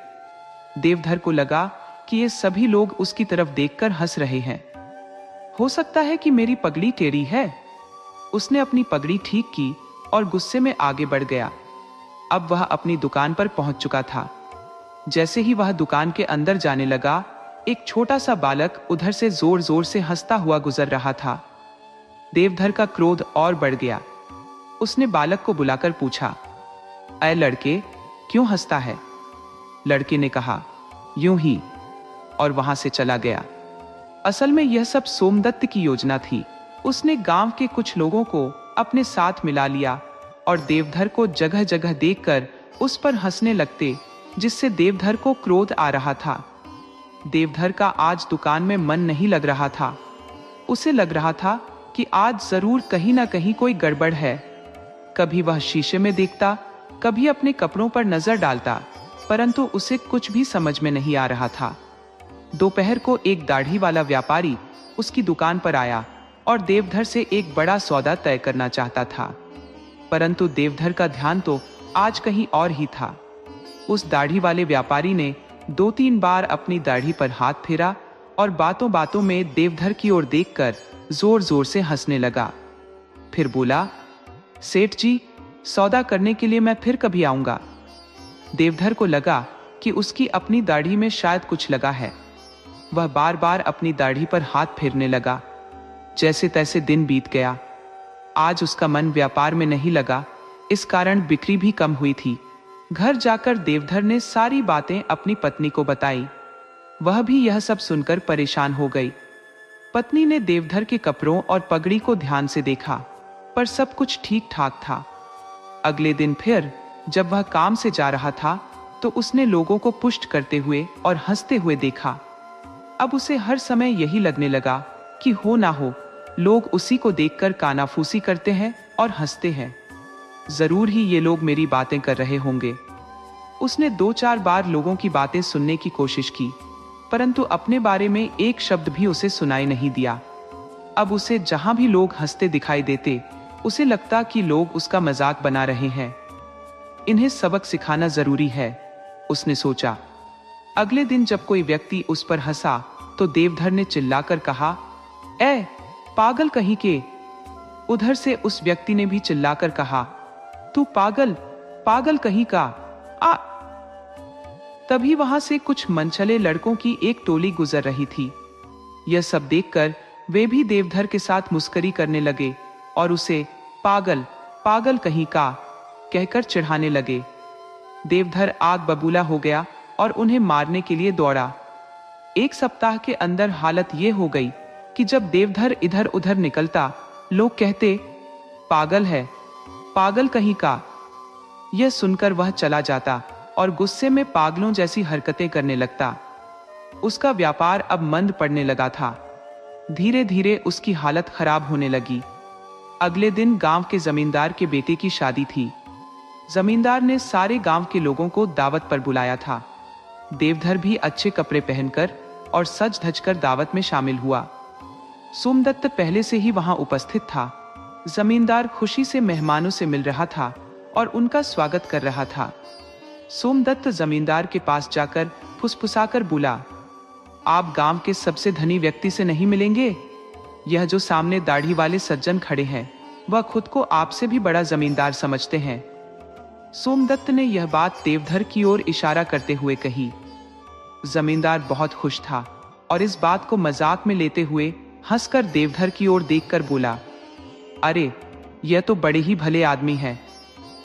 देवधर को लगा कि ये सभी लोग उसकी तरफ देखकर हंस रहे हैं। हो सकता है कि मेरी पगड़ी टेढ़ी है। उसने अपनी पगड़ी ठीक की और गुस्से में आगे बढ़ गया। अब वह अपनी दुकान पर पहुंच चुका था। जैसे ही वह दुकान के अंदर जाने लगा, एक छोटा सा बालक उधर से जोर जोर से हंसता हुआ गुजर रहा था। देवधर का क्रोध और बढ़ गया। उसने बालक को बुलाकर पूछा, ऐ लड़के, क्यों हंसता है? लड़के ने कहा, यूं ही, और वहां से चला गया। असल में यह सब सोमदत्त की योजना थी। उसने गांव के कुछ लोगों को अपने साथ मिला लिया और देवधर को जगह जगह देखकर उस पर हंसने लगते, जिससे देवधर को क्रोध आ रहा था। देवधर का आज दुकान में मन नहीं लग रहा था। उसे लग रहा था कि आज जरूर कहीं ना कहीं कोई गड़बड़ है। कभी वह शीशे में देखता, कभी अपने कपड़ों पर नजर डालता, परंतु उसे कुछ भी समझ में नहीं आ रहा था। दोपहर को एक दाढ़ी वाला व्यापारी उसकी दुकान पर आया और देवधर से एक बड़ा सौदा तय करना चाहता था, परंतु देवधर का ध्यान तो आज कहीं और ही था। उस दाढ़ी वाले व्यापारी ने 2-3 बार अपनी दाढ़ी पर हाथ फेरा और बातों बातों में देवधर की ओर देखकर जोर जोर से हंसने लगा। फिर बोला, सेठ जी, सौदा करने के लिए मैं फिर कभी आऊंगा। देवधर को लगा कि उसकी अपनी दाढ़ी में शायद कुछ लगा है। वह बार बार अपनी दाढ़ी पर हाथ फेरने लगा। जैसे तैसे दिन बीत गया। आज उसका मन व्यापार में नहीं लगा, इस कारण बिक्री भी कम हुई थी। घर जाकर देवधर ने सारी बातें अपनी पत्नी को बताई। वह भी यह सब सुनकर परेशान हो गई। पत्नी ने देवधर के कपड़ों और पगड़ी को ध्यान से देखा, पर सब कुछ ठीक ठाक था। अगले दिन फिर जब वह काम से जा रहा था, तो उसने लोगों को पुष्ट करते हुए और हंसते हुए देखा। अब उसे हर समय यही लगने लगा कि हो ना हो, लोग उसी को देखकर कानाफूसी करते हैं और हंसते हैं। जरूर ही ये लोग मेरी बातें कर रहे होंगे। उसने 2-4 बार लोगों की बातें सुनने की कोशिश की, परंतु अपने बारे में एक शब्द भी उसे सुनाई नहीं दिया। अब उसे जहां भी लोग हंसते दिखाई देते, उसे लगता कि लोग उसका मजाक बना रहे हैं। इन्हें सबक सिखाना जरूरी है, उसने सोचा। अगले दिन जब कोई व्यक्ति उस पर हंसा, तो देवधर ने चिल्लाकर कहा, ए पागल कहीं के। उधर से उस व्यक्ति ने भी चिल्लाकर कहा, तू पागल, पागल कहीं का, आ। तभी वहां से कुछ मनचले लड़कों की एक टोली गुजर रही थी। यह सब देखकर वे भी देवधर के साथ मुस्करी करने लगे और उसे पागल, पागल कहीं का कहकर चिढ़ाने लगे। देवधर आग बबूला हो गया और उन्हें मारने के लिए दौड़ा। 1 सप्ताह के अंदर हालत यह हो गई कि जब देवधर इधर उधर निकलता, लोग कहते, पागल है, पागल कहीं का। यह सुनकर वह चला जाता और गुस्से में पागलों जैसी हरकतें करने लगता। उसका व्यापार अब मंद पड़ने लगा था। धीरे धीरे उसकी हालत खराब होने लगी। अगले दिन गांव के जमींदार के बेटे की शादी थी। जमींदार ने सारे गांव के लोगों को दावत पर बुलाया था। देवधर भी अच्छे कपड़े पहनकर और सज धज कर दावत में शामिल हुआ। सोमदत्त पहले से ही वहां उपस्थित था। जमींदार खुशी से मेहमानों से मिल रहा था और उनका स्वागत कर रहा था। सोमदत्त जमींदार के पास जाकर फुसफुसाकर बोला, आप गांव के सबसे धनी व्यक्ति से नहीं मिलेंगे? यह जो सामने दाढ़ी वाले सज्जन खड़े हैं, वह खुद को आपसे भी बड़ा जमींदार समझते हैं। सोमदत्त ने यह बात देवधर की ओर इशारा करते हुए कही। जमींदार बहुत खुश था और इस बात को मजाक में लेते हुए हंसकर देवधर की ओर देखकर बोला, अरे यह तो बड़े ही भले आदमी हैं,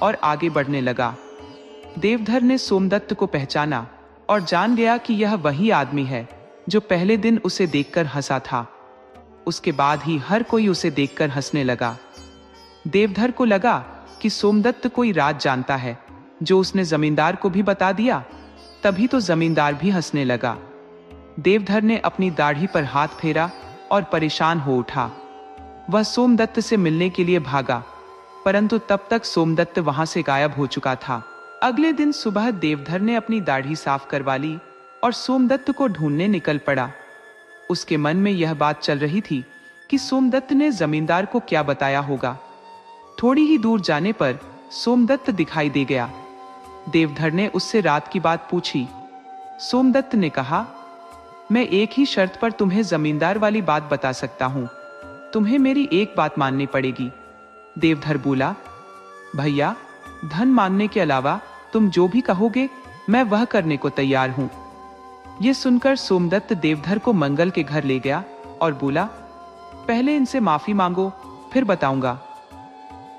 और आगे बढ़ने लगा। देवधर ने सोमदत्त को पहचाना और जान गया कि यह वही आदमी है जो पहले दिन उसे देखकर हंसा था। उसके बाद ही हर कोई उसे देखकर हंसने लगा। देवधर को लगा कि सोमदत्त कोई राज जानता है, जो उसने जमींदार को भी बता दिया। तभी तो जमींदार भी हंसने लगा। देवधर ने अपनी दाढ़ी पर हाथ फेरा और परेशान हो उठा। वह सोमदत्त से मिलने के लिए भागा, परंतु तब तक सोमदत्त वहां से गायब हो चुका था। अगले दिन सुबह देवधर ने अपनी दाढ़ी साफ करवा ली और सोमदत्त को ढूंढने निकल पड़ा। उसके मन में यह बात चल रही थी कि सोमदत्त ने जमींदार को क्या बताया होगा। थोड़ी ही दूर जाने पर सोमदत्त दिखाई दे गया। देवधर ने उससे रात की बात पूछी। सोमदत्त ने कहा, मैं एक ही शर्त पर तुम्हें जमींदार वाली बात बता सकता हूं। तुम्हें मेरी एक बात माननी पड़ेगी। देवधर बोला, भैया, धन मांगने के अलावा तुम जो भी कहोगे मैं वह करने को तैयार हूं। यह सुनकर सोमदत्त देवधर को मंगल के घर ले गया और बोला, पहले इनसे माफी मांगो, फिर बताऊंगा।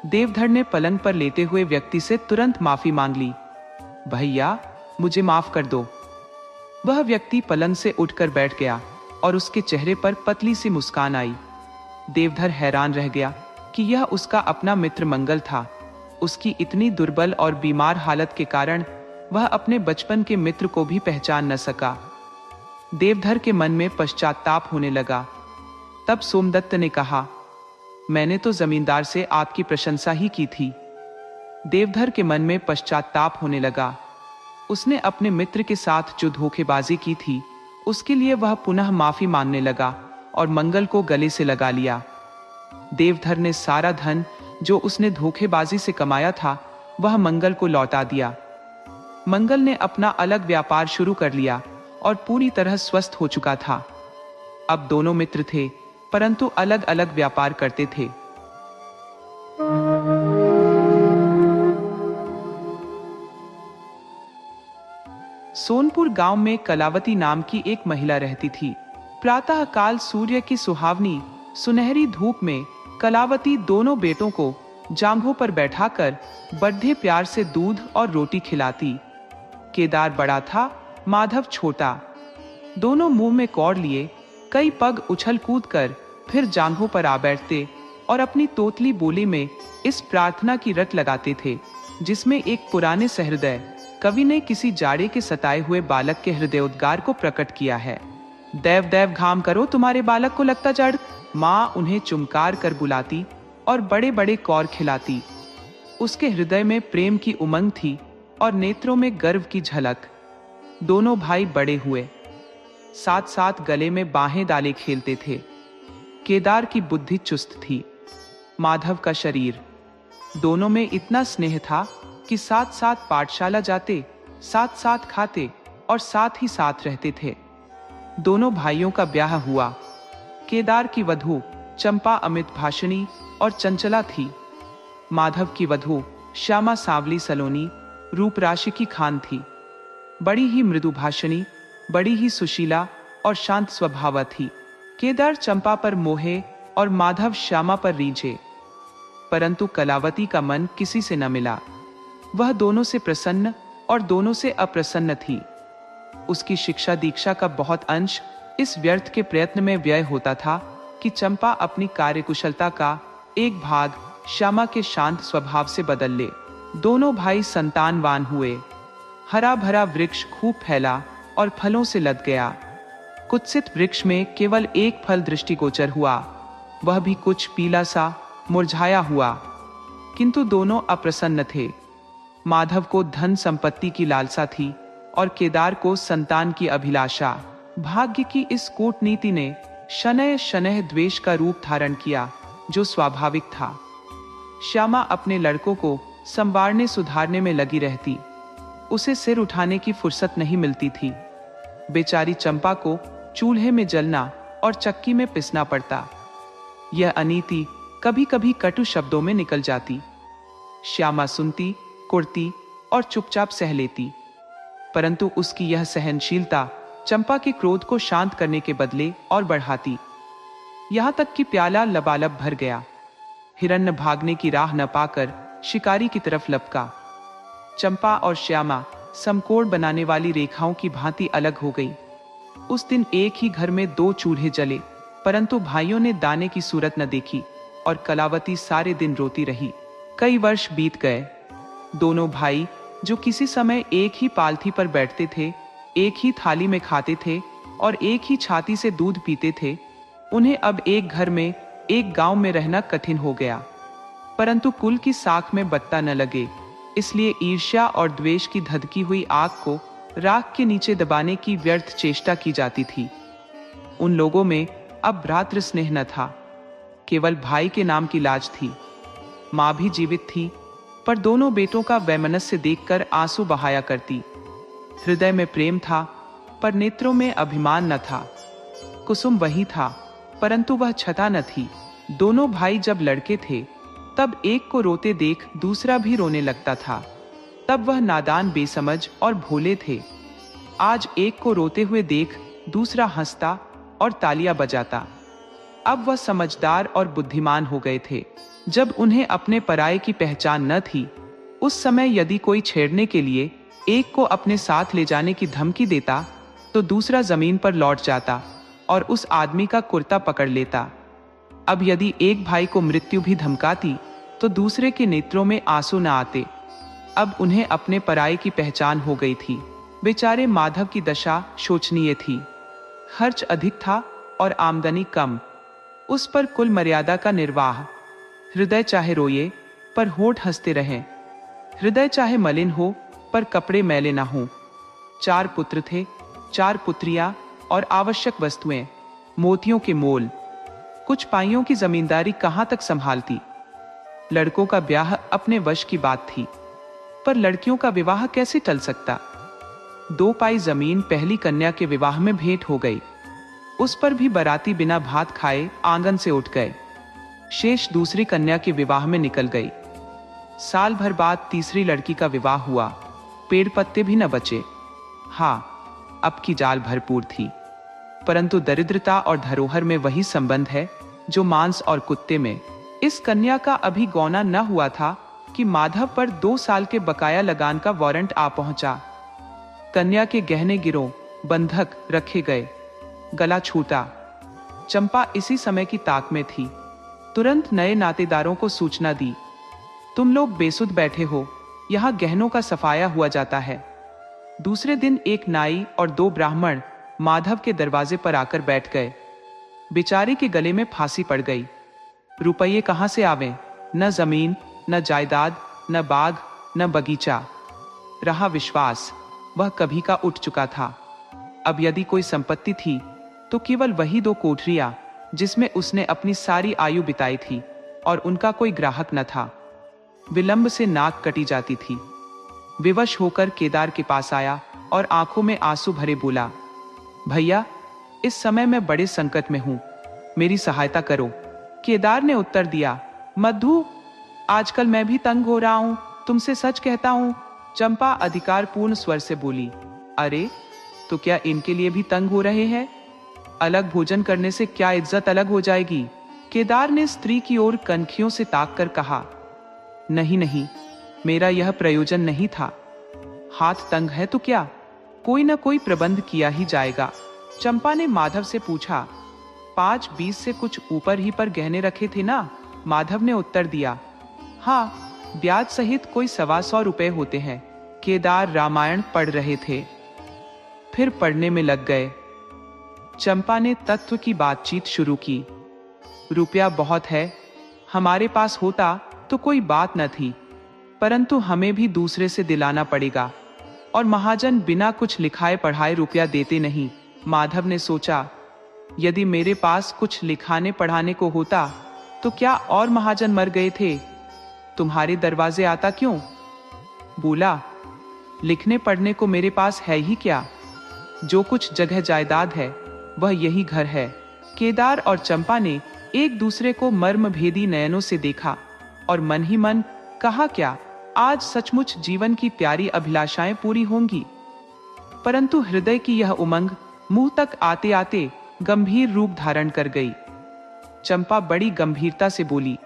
देवधर ने पलंग पर लेटे हुए व्यक्ति से तुरंत माफी मांग ली। भैया, मुझे माफ कर दो। वह व्यक्ति पलंग से उठकर बैठ गया और उसके चेहरे पर पतली सी मुस्कान आई। देवधर हैरान रह गया कि यह उसका अपना मित्र मंगल था। उसकी इतनी दुर्बल और बीमार हालत के कारण वह अपने बचपन के मित्र को भी पहचान न सका। देवधर के मन में पश्चाताप होने लगा। तब सोमदत्त ने कहा, मैंने तो जमींदार से आपकी प्रशंसा ही की थी। देवधर के मन में पश्चाताप होने लगा। उसने अपने मित्र के साथ जो धोखेबाजी की थी, उसके लिए वह पुनः माफी मांगने लगा और मंगल को गले से लगा लिया। देवधर ने सारा धन जो उसने धोखेबाजी से कमाया था, वह मंगल को लौटा दिया। मंगल ने अपना अलग व्यापार शुरू कर लिया और पूरी तरह स्वस्थ हो चुका था। अब दोनों मित्र थे, परंतु अलग अलग व्यापार करते थे। सोनपुर गांव में कलावती नाम की एक महिला रहती थी। प्रातः काल सूर्य की सुहावनी सुनहरी धूप में कलावती दोनों बेटों को जांघों पर बैठाकर बड़े प्यार से दूध और रोटी खिलाती। केदार बड़ा था, माधव छोटा। दोनों मुंह में कौड़ लिए कई पग उछल कूद कर फिर जांघों पर आ बैठते और अपनी तोतली बोली में इस प्रार्थना की रट लगाते थे, जिसमें एक पुराने सहृदय कवि ने किसी जाड़े के सताए हुए बालक के हृदयोद्गार को प्रकट किया है। देव देव घाम करो, तुम्हारे बालक को लगता जड़। माँ उन्हें चुमकार कर बुलाती और बड़े बड़े कौर खिलाती। उसके हृदय में प्रेम की उमंग थी और नेत्रों में गर्व की झलक। दोनों भाई बड़े हुए, साथ साथ गले में बाहें डाले खेलते थे। केदार की बुद्धि चुस्त थी, माधव का शरीर। दोनों में इतना स्नेह था कि साथ साथ पाठशाला जाते, साथ साथ खाते और साथ ही साथ रहते थे। दोनों भाइयों का ब्याह हुआ। केदार की वधू चंपा अमित भाषणी और चंचला थी। माधव की वधू श्यामा सांवली सलोनी रूप राशि की खान थी। बड़ी ही मृदु भाषणी, बड़ी ही सुशीला और शांत स्वभाव थी। केदार चंपा पर मोहे और माधव श्यामा पर रीझे, परंतु कलावती का मन किसी से न मिला। वह दोनों से प्रसन्न और दोनों से अप्रसन्न थी। उसकी शिक्षा दीक्षा का बहुत अंश इस व्यर्थ के प्रयत्न में व्यय होता था कि चंपा अपनी कार्यकुशलता का एक भाग श्यामा के शांत स्वभाव से बदल ले। दोनों भाई संतानवान हुए। हरा भरा वृक्ष खूब फैला और फलों से लद गया। कुत्सित वृक्ष में केवल एक फल दृष्टिगोचर हुआ, वह भी कुछ पीला सा मुरझाया हुआ। किंतु दोनों अप्रसन्न थे। माधव को धन संपत्ति की लालसा थी और केदार को संतान की अभिलाषा। भाग्य की इस कूटनीति ने शनैः शनैः द्वेष का रूप धारण किया, जो स्वाभाविक था। श्यामा अपने लड़कों को संवारने सुधारने में लगी रहती। उसे सिर उठाने की फुर्सत नहीं मिलती थी। बेचारी चंपा को चूल्हे में जलना और चक्की में पिसना पड़ता। यह अनीति कभी कभी कटु शब्दों में निकल जाती। श्यामा सुनती, कुड़ती और चुपचाप सह लेती। परंतु उसकी यह सहनशीलता चंपा के क्रोध को शांत करने के बदले और बढ़ाती। यहां तक कि प्याला लबालब भर गया। हिरण्य भागने की राह न पाकर शिकारी की तरफ लपका। चंपा और श्यामा समकोण बनाने वाली रेखाओं की भांति अलग हो गई। उस दिन एक ही घर में 2 चूल्हे जले, परंतु भाइयों ने दाने की सूरत न देखी और कलावती सारे दिन रोती रही। कई वर्ष बीत गए। दोनों भाई, जो किसी समय एक ही पालथी पर बैठते थे, एक ही थाली में खाते थे और एक ही छाती से दूध पीते थे, उन्हें अब एक घर में, एक गांव में रहना कठिन हो गया। परंतु कुल की साख में बत्ता न लगे, इसलिए ईर्ष्या और द्वेष की धधकी हुई आग को राख के नीचे दबाने की व्यर्थ चेष्टा की जाती थी। उन लोगों में अब भ्रातृ स्नेह न था, केवल भाई के नाम की लाज थी। माँ भी जीवित थी, पर दोनों बेटों का वैमनस्य देखकर आंसू बहाया करती। हृदय में प्रेम था, पर नेत्रों में अभिमान न था। कुसुम वही था, परंतु वह छटा न थी। दोनों भाई जब लड़के थे, तब एक को रोते देख दूसरा भी रोने लगता था। तब वह नादान, बेसमझ और भोले थे। आज एक को रोते हुए देख दूसरा हंसता और तालियां बजाता। अब वह समझदार और बुद्धिमान हो गए थे। जब उन्हें अपने पराये की पहचान न थी, उस समय यदि कोई छेड़ने के लिए एक को अपने साथ ले जाने की धमकी देता, तो दूसरा जमीन पर लौट जाता और उस आदमी का कुर्ता पकड़ लेता। अब यदि एक भाई को मृत्यु भी धमकाती, तो दूसरे के नेत्रों में आंसू न आते। अब उन्हें अपने पराये की पहचान हो गई थी। बेचारे माधव की दशा शोचनीय थी। खर्च अधिक था और आमदनी कम। उस पर कुल मर्यादा का निर्वाह। हृदय चाहे रोए, पर होठ हंसते रहें। हृदय चाहे मलिन हो, पर कपड़े मैले ना हों। 4 पुत्र थे, 4 पुत्रियां और आवश्यक वस्तुएं, मोतियों के मोल। कुछ पाइयों की जमींदारी कहां तक संभालती। लड़कों का ब्याह अपने वश की बात थी, पर लड़कियों का विवाह कैसे टल सकता। 2 पाई जमीन पहली कन्या के विवाह में भेंट हो गई। उस पर भी बाराती बिना भात खाए आंगन से उठ गए। शेष दूसरी कन्या के विवाह में निकल गई। साल भर बाद तीसरी लड़की का विवाह हुआ। पेड़ पत्ते भी न बचे। हाँ, अब की जाल भरपूर थी, परंतु दरिद्रता और धरोहर में वही संबंध है जो मांस और कुत्ते में। इस कन्या का अभी गौना न हुआ था कि माधव पर 2 साल के बकाया लगान का वारंट आ पहुंचा। कन्या के गहने गिरों, बंधक रखे गए। गला छूटा। चंपा इसी समय की ताक में थी। तुरंत नए नातेदारों को सूचना दी, तुम लोग बेसुध बैठे हो, यहां गहनों का सफाया हुआ जाता है। दूसरे दिन एक नाई और 2 ब्राह्मण माधव के दरवाजे पर आकर बैठ गए। बेचारे के गले में फांसी पड़ गई। रुपये कहां से आवे? न जमीन, न जायदाद, न बाग, न बगीचा। रहा विश्वास, वह कभी का उठ चुका था। अब यदि कोई संपत्ति थी, तो केवल वही 2 कोठरियां जिसमें उसने अपनी सारी आयु बिताई थी, और उनका कोई ग्राहक न था। विलंब से नाक कटी जाती थी। विवश होकर केदार के पास आया और आंखों में आंसू भरे बोला, भैया, इस समय मैं बड़े संकट में हूं, मेरी सहायता करो। केदार ने उत्तर दिया, मधु, आजकल मैं भी तंग हो रहा हूं, तुमसे सच कहता हूं। चंपा अधिकारपूर्ण स्वर से बोली, अरे, तो क्या इनके लिए भी तंग हो रहे हैं? अलग भोजन करने से क्या इज्जत अलग हो जाएगी? केदार ने स्त्री की ओर कनखियों से ताककर कहा, नहीं नहीं, मेरा यह प्रयोजन नहीं था। हाथ तंग है तो क्या, कोई ना कोई प्रबंध किया ही जाएगा। चंपा ने माधव से पूछा, 5-20 से कुछ ऊपर ही पर गहने रखे थे ना? माधव ने उत्तर दिया। हाँ, ब्याज सहित कोई 125 रुपए होते हैं। केदार रामायण पढ़ रहे थे, फिर पढ़ने में लग गए। चंपा ने तत्व की बातचीत शुरू की। रुपया बहुत है, हमारे पास होता तो कोई बात न थी, परंतु हमें भी दूसरे से दिलाना पड़ेगा, और महाजन बिना कुछ लिखाए पढ़ाए रुपया देते नहीं। माधव ने सोचा, यदि मेरे पास कुछ लिखाने पढ़ाने को होता तो क्या और महाजन मर गए थे? तुम्हारे दरवाजे आता क्यों? बोला, लिखने पढ़ने को मेरे पास है ही क्या? जो कुछ जगह जायदाद है वह यही घर है। केदार और चंपा ने एक दूसरे को मर्मभेदी नयनों से देखा और मन ही मन कहा, क्या आज सचमुच जीवन की प्यारी अभिलाषाएं पूरी होंगी? परंतु हृदय की यह उमंग मुंह तक आते आते गंभीर रूप धारण कर गई। चंपा बड़ी गंभीरता से बोली,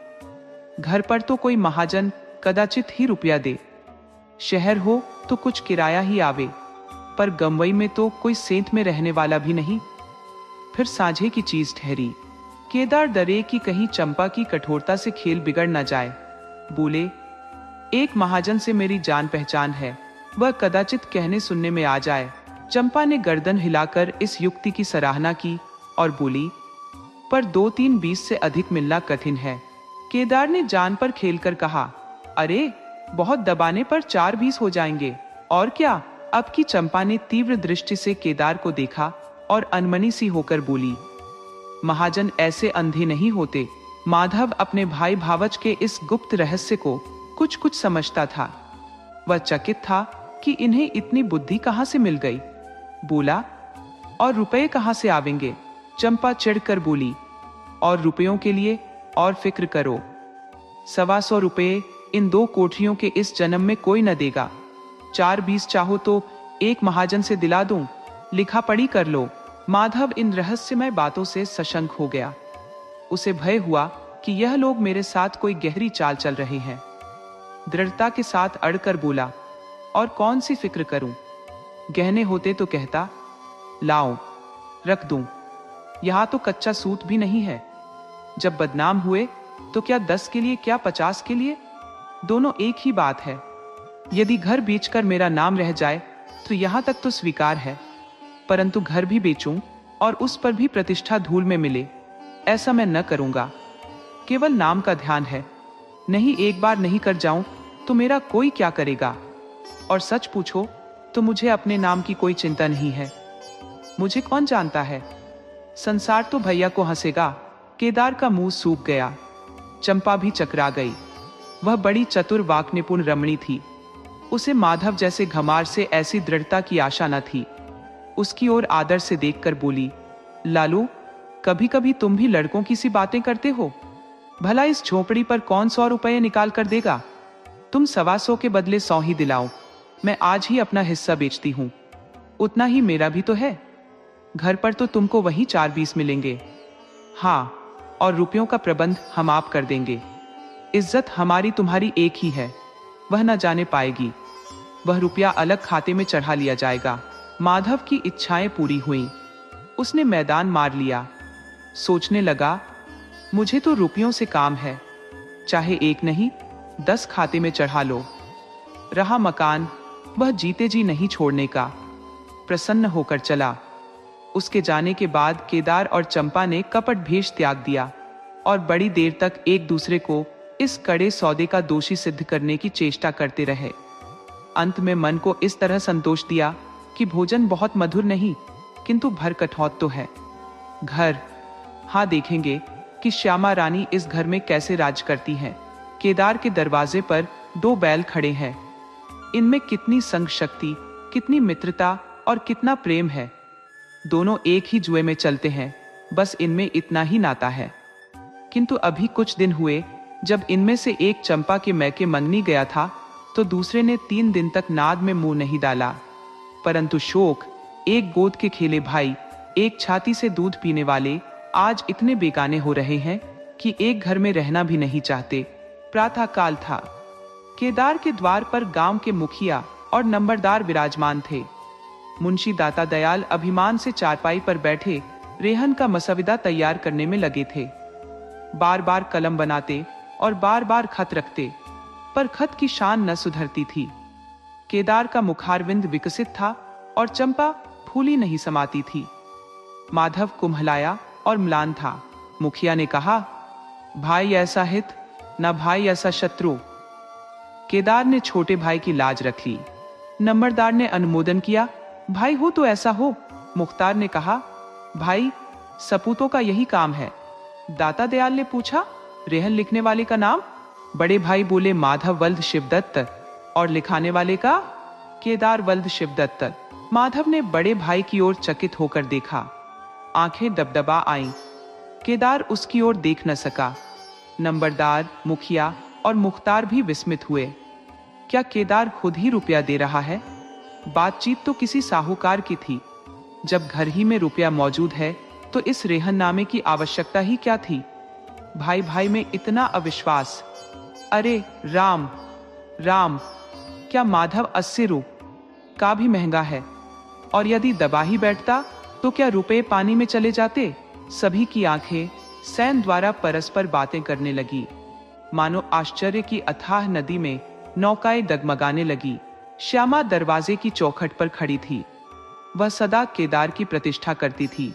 घर पर तो कोई महाजन कदाचित ही रुपया दे, शहर हो तो कुछ किराया ही आवे, पर गंवई में तो कोई सेंत में रहने वाला भी नहीं, फिर साझे की चीज ठहरी। केदार डरे कि कहीं चंपा की कठोरता से खेल बिगड़ न जाए। बोले, एक महाजन से मेरी जान पहचान है, वह कदाचित कहने सुनने में आ जाए। चंपा ने गर्दन हिलाकर इस युक्ति की सराहना की और बोली, पर 2-3-20 से अधिक मिलना कठिन है। केदार ने जान पर खेलकर कहा, अरे बहुत दबाने पर 4-20 हो जाएंगे, और क्या? अब की चंपा ने तीव्र दृष्टि से केदार को देखा और अनमनी सी होकर बोली, महाजन ऐसे अंधे नहीं होते। माधव अपने भाई भावच के इस गुप्त रहस्य को कुछ कुछ समझता था। वह चकित था कि इन्हें इतनी बुद्धि कहां से मिल गई। बोला, और रुपए कहां से आवेंगे? चंपा चिढ़कर बोली, और रुपयों के लिए और फिक्र करो। 125 रुपये इन 2 कोठरियों के इस जन्म में कोई न देगा। 4-20 चाहो तो एक महाजन से दिला दूं, लिखा पढ़ी कर लो। माधव इन रहस्यमय बातों से सशंक हो गया। उसे भय हुआ कि यह लोग मेरे साथ कोई गहरी चाल चल रहे हैं। दृढ़ता के साथ अड़कर बोला, और कौन सी फिक्र करूं? गहने होते तो कहता, लाओ रख दूं। यहां तो कच्चा सूत भी नहीं है। जब बदनाम हुए तो क्या 10 के लिए, क्या 50 के लिए? दोनों एक ही बात है। यदि घर बेचकर मेरा नाम रह जाए तो यहां तक तो स्वीकार है, परंतु घर भी बेचूं और उस पर भी प्रतिष्ठा धूल में मिले, ऐसा मैं न करूंगा। केवल नाम का ध्यान है, नहीं एक बार नहीं कर जाऊं तो मेरा कोई क्या करेगा? और सच पूछो तो मुझे अपने नाम की कोई चिंता नहीं है। मुझे कौन जानता है, संसार तो भैया को हंसेगा। केदार का मुंह सूख गया। चंपा भी चकरा गई। वह बड़ी चतुर वाक निपुण रमणी थी। उसे माधव जैसे घमार से ऐसी दृढ़ता की आशा न थी। उसकी ओर आदर से देखकर बोली, लालू, कभी कभी तुम भी लड़कों की सी बातें करते हो। भला इस झोपड़ी पर कौन 100 रुपये निकाल कर देगा? तुम 125 के बदले 100 ही दिलाओ। मैं आज ही अपना हिस्सा बेचती हूं, उतना ही मेरा भी तो है। घर पर तो तुमको वही 4-20 मिलेंगे। हाँ, और रुपयों का प्रबंध हम आप कर देंगे। इज्जत हमारी तुम्हारी एक ही है, वह न जाने पाएगी। वह रुपया अलग खाते में चढ़ा लिया जाएगा। माधव की इच्छाएं पूरी हुईं। उसने मैदान मार लिया। सोचने लगा, मुझे तो रुपयों से काम है, चाहे एक नहीं 10 खाते में चढ़ा लो। रहा मकान, वह जीते जी नहीं छोड़ने का। प्रसन्न होकर चला। उसके जाने के बाद केदार और चंपा ने कपट भेष त्याग दिया और बड़ी देर तक एक दूसरे को इस कड़े सौदे का दोषी सिद्ध करने की चेष्टा करते रहे। अंत में मन को इस तरह संतोष दिया कि भोजन बहुत मधुर नहीं, किंतु भर कठौत तो है। घर, हाँ, देखेंगे कि श्यामा रानी इस घर में कैसे राज करती हैं। केदार के दरवाजे पर 2 बैल खड़े हैं। इनमें कितनी संग शक्ति, कितनी मित्रता और कितना प्रेम है। दोनों एक ही जुए में चलते हैं, बस इनमें इतना ही नाता है। किंतु अभी कुछ दिन हुए जब इनमें से एक चंपा के मैके मंगनी गया था तो दूसरे ने 3 दिन तक नाद में मुंह नहीं डाला। परंतु शोक, एक गोद के खेले भाई, एक छाती से दूध पीने वाले आज इतने बेगाने हो रहे हैं कि एक घर में रहना भी नहीं चाहते। प्रातः काल था। केदार के द्वार पर गांव के मुखिया और नंबरदार विराजमान थे। मुंशी दाता दयाल अभिमान से चारपाई पर बैठे रेहन का मसविदा तैयार करने में लगे थे। बार बार कलम बनाते और बार बार खत रखते, पर खत की शान न सुधरती थी। केदार का मुखारविंद विकसित था और चंपा फूली नहीं समाती थी। माधव कुम्हलाया और म्लान था। मुखिया ने कहा, भाई ऐसा हित, न भाई ऐसा शत्रु। केदार ने छोटे भाई की लाज रख ली। नंबरदार ने अनुमोदन किया, भाई हो तो ऐसा हो। मुख्तार ने कहा, भाई सपूतों का यही काम है। दाता दयाल ने पूछा, रेहन लिखने वाले का नाम? बड़े भाई बोले, माधव वल्द शिवदत्त। और लिखाने वाले का? केदार वल्द शिवदत्त। माधव ने बड़े भाई की ओर चकित होकर देखा। आंखें दबदबा आईं। केदार उसकी ओर देख न सका। नंबरदार, मुखिया और मुख्तार भी विस्मित हुए। क्या केदार खुद ही रुपया दे रहा है? बातचीत तो किसी साहूकार की थी। जब घर ही में रुपया मौजूद है तो इस रेहन नामे की आवश्यकता ही क्या थी? भाई भाई में इतना अविश्वास। अरे राम राम, क्या माधव 80 रु का भी महंगा है? और यदि दबा ही बैठता तो क्या रुपए पानी में चले जाते? सभी की आंखें सैन द्वारा परस्पर बातें करने लगी। मानो आश्चर्य की अथाह नदी में नौकाएं डगमगाने लगी। श्यामा दरवाजे की चौखट पर खड़ी थी। वह सदा केदार की प्रतिष्ठा करती थी,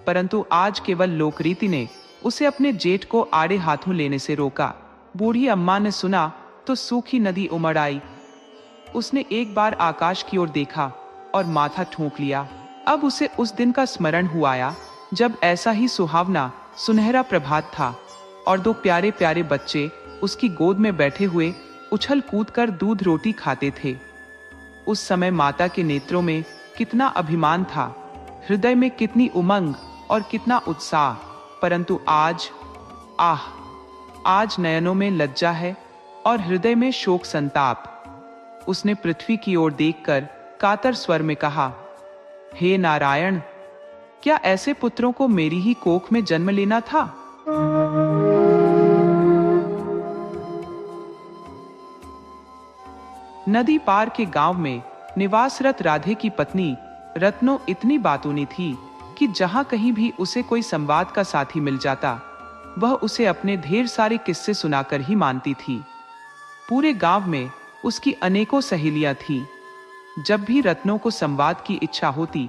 परंतु आज केवल लोकरीति ने उसे अपने जेठ को आड़े हाथों लेने से रोका। बूढ़ी अम्मा ने सुना तो सूखी नदी उमड़ आई। उसने एक बार आकाश की ओर देखा और माथा ठोंक लिया। अब उसे उस दिन का स्मरण हुआ आया जब ऐसा ही सुहावना सुनहरा प्रभात था और दो प्यारे प्यारे बच्चे उसकी गोद में बैठे हुए उछल कूद कर दूध रोटी खाते थे। उस समय माता के नेत्रों में कितना अभिमान था, हृदय में कितनी उमंग और कितना उत्साह। परंतु आज आज नयनों में लज्जा है और हृदय में शोक संताप। उसने पृथ्वी की ओर देखकर कातर स्वर में कहा, हे नारायण, क्या ऐसे पुत्रों को मेरी ही कोख में जन्म लेना था? नदी पार के गांव में निवासरत राधे की पत्नी रत्नो इतनी बातूनी थी कि जहां कहीं भी उसे कोई संवाद का साथी मिल जाता, वह उसे अपने ढेर सारे किस्से सुनाकर ही मानती थी। पूरे गांव में उसकी अनेकों सहेलियां थीं। जब भी रत्नों को संवाद की इच्छा होती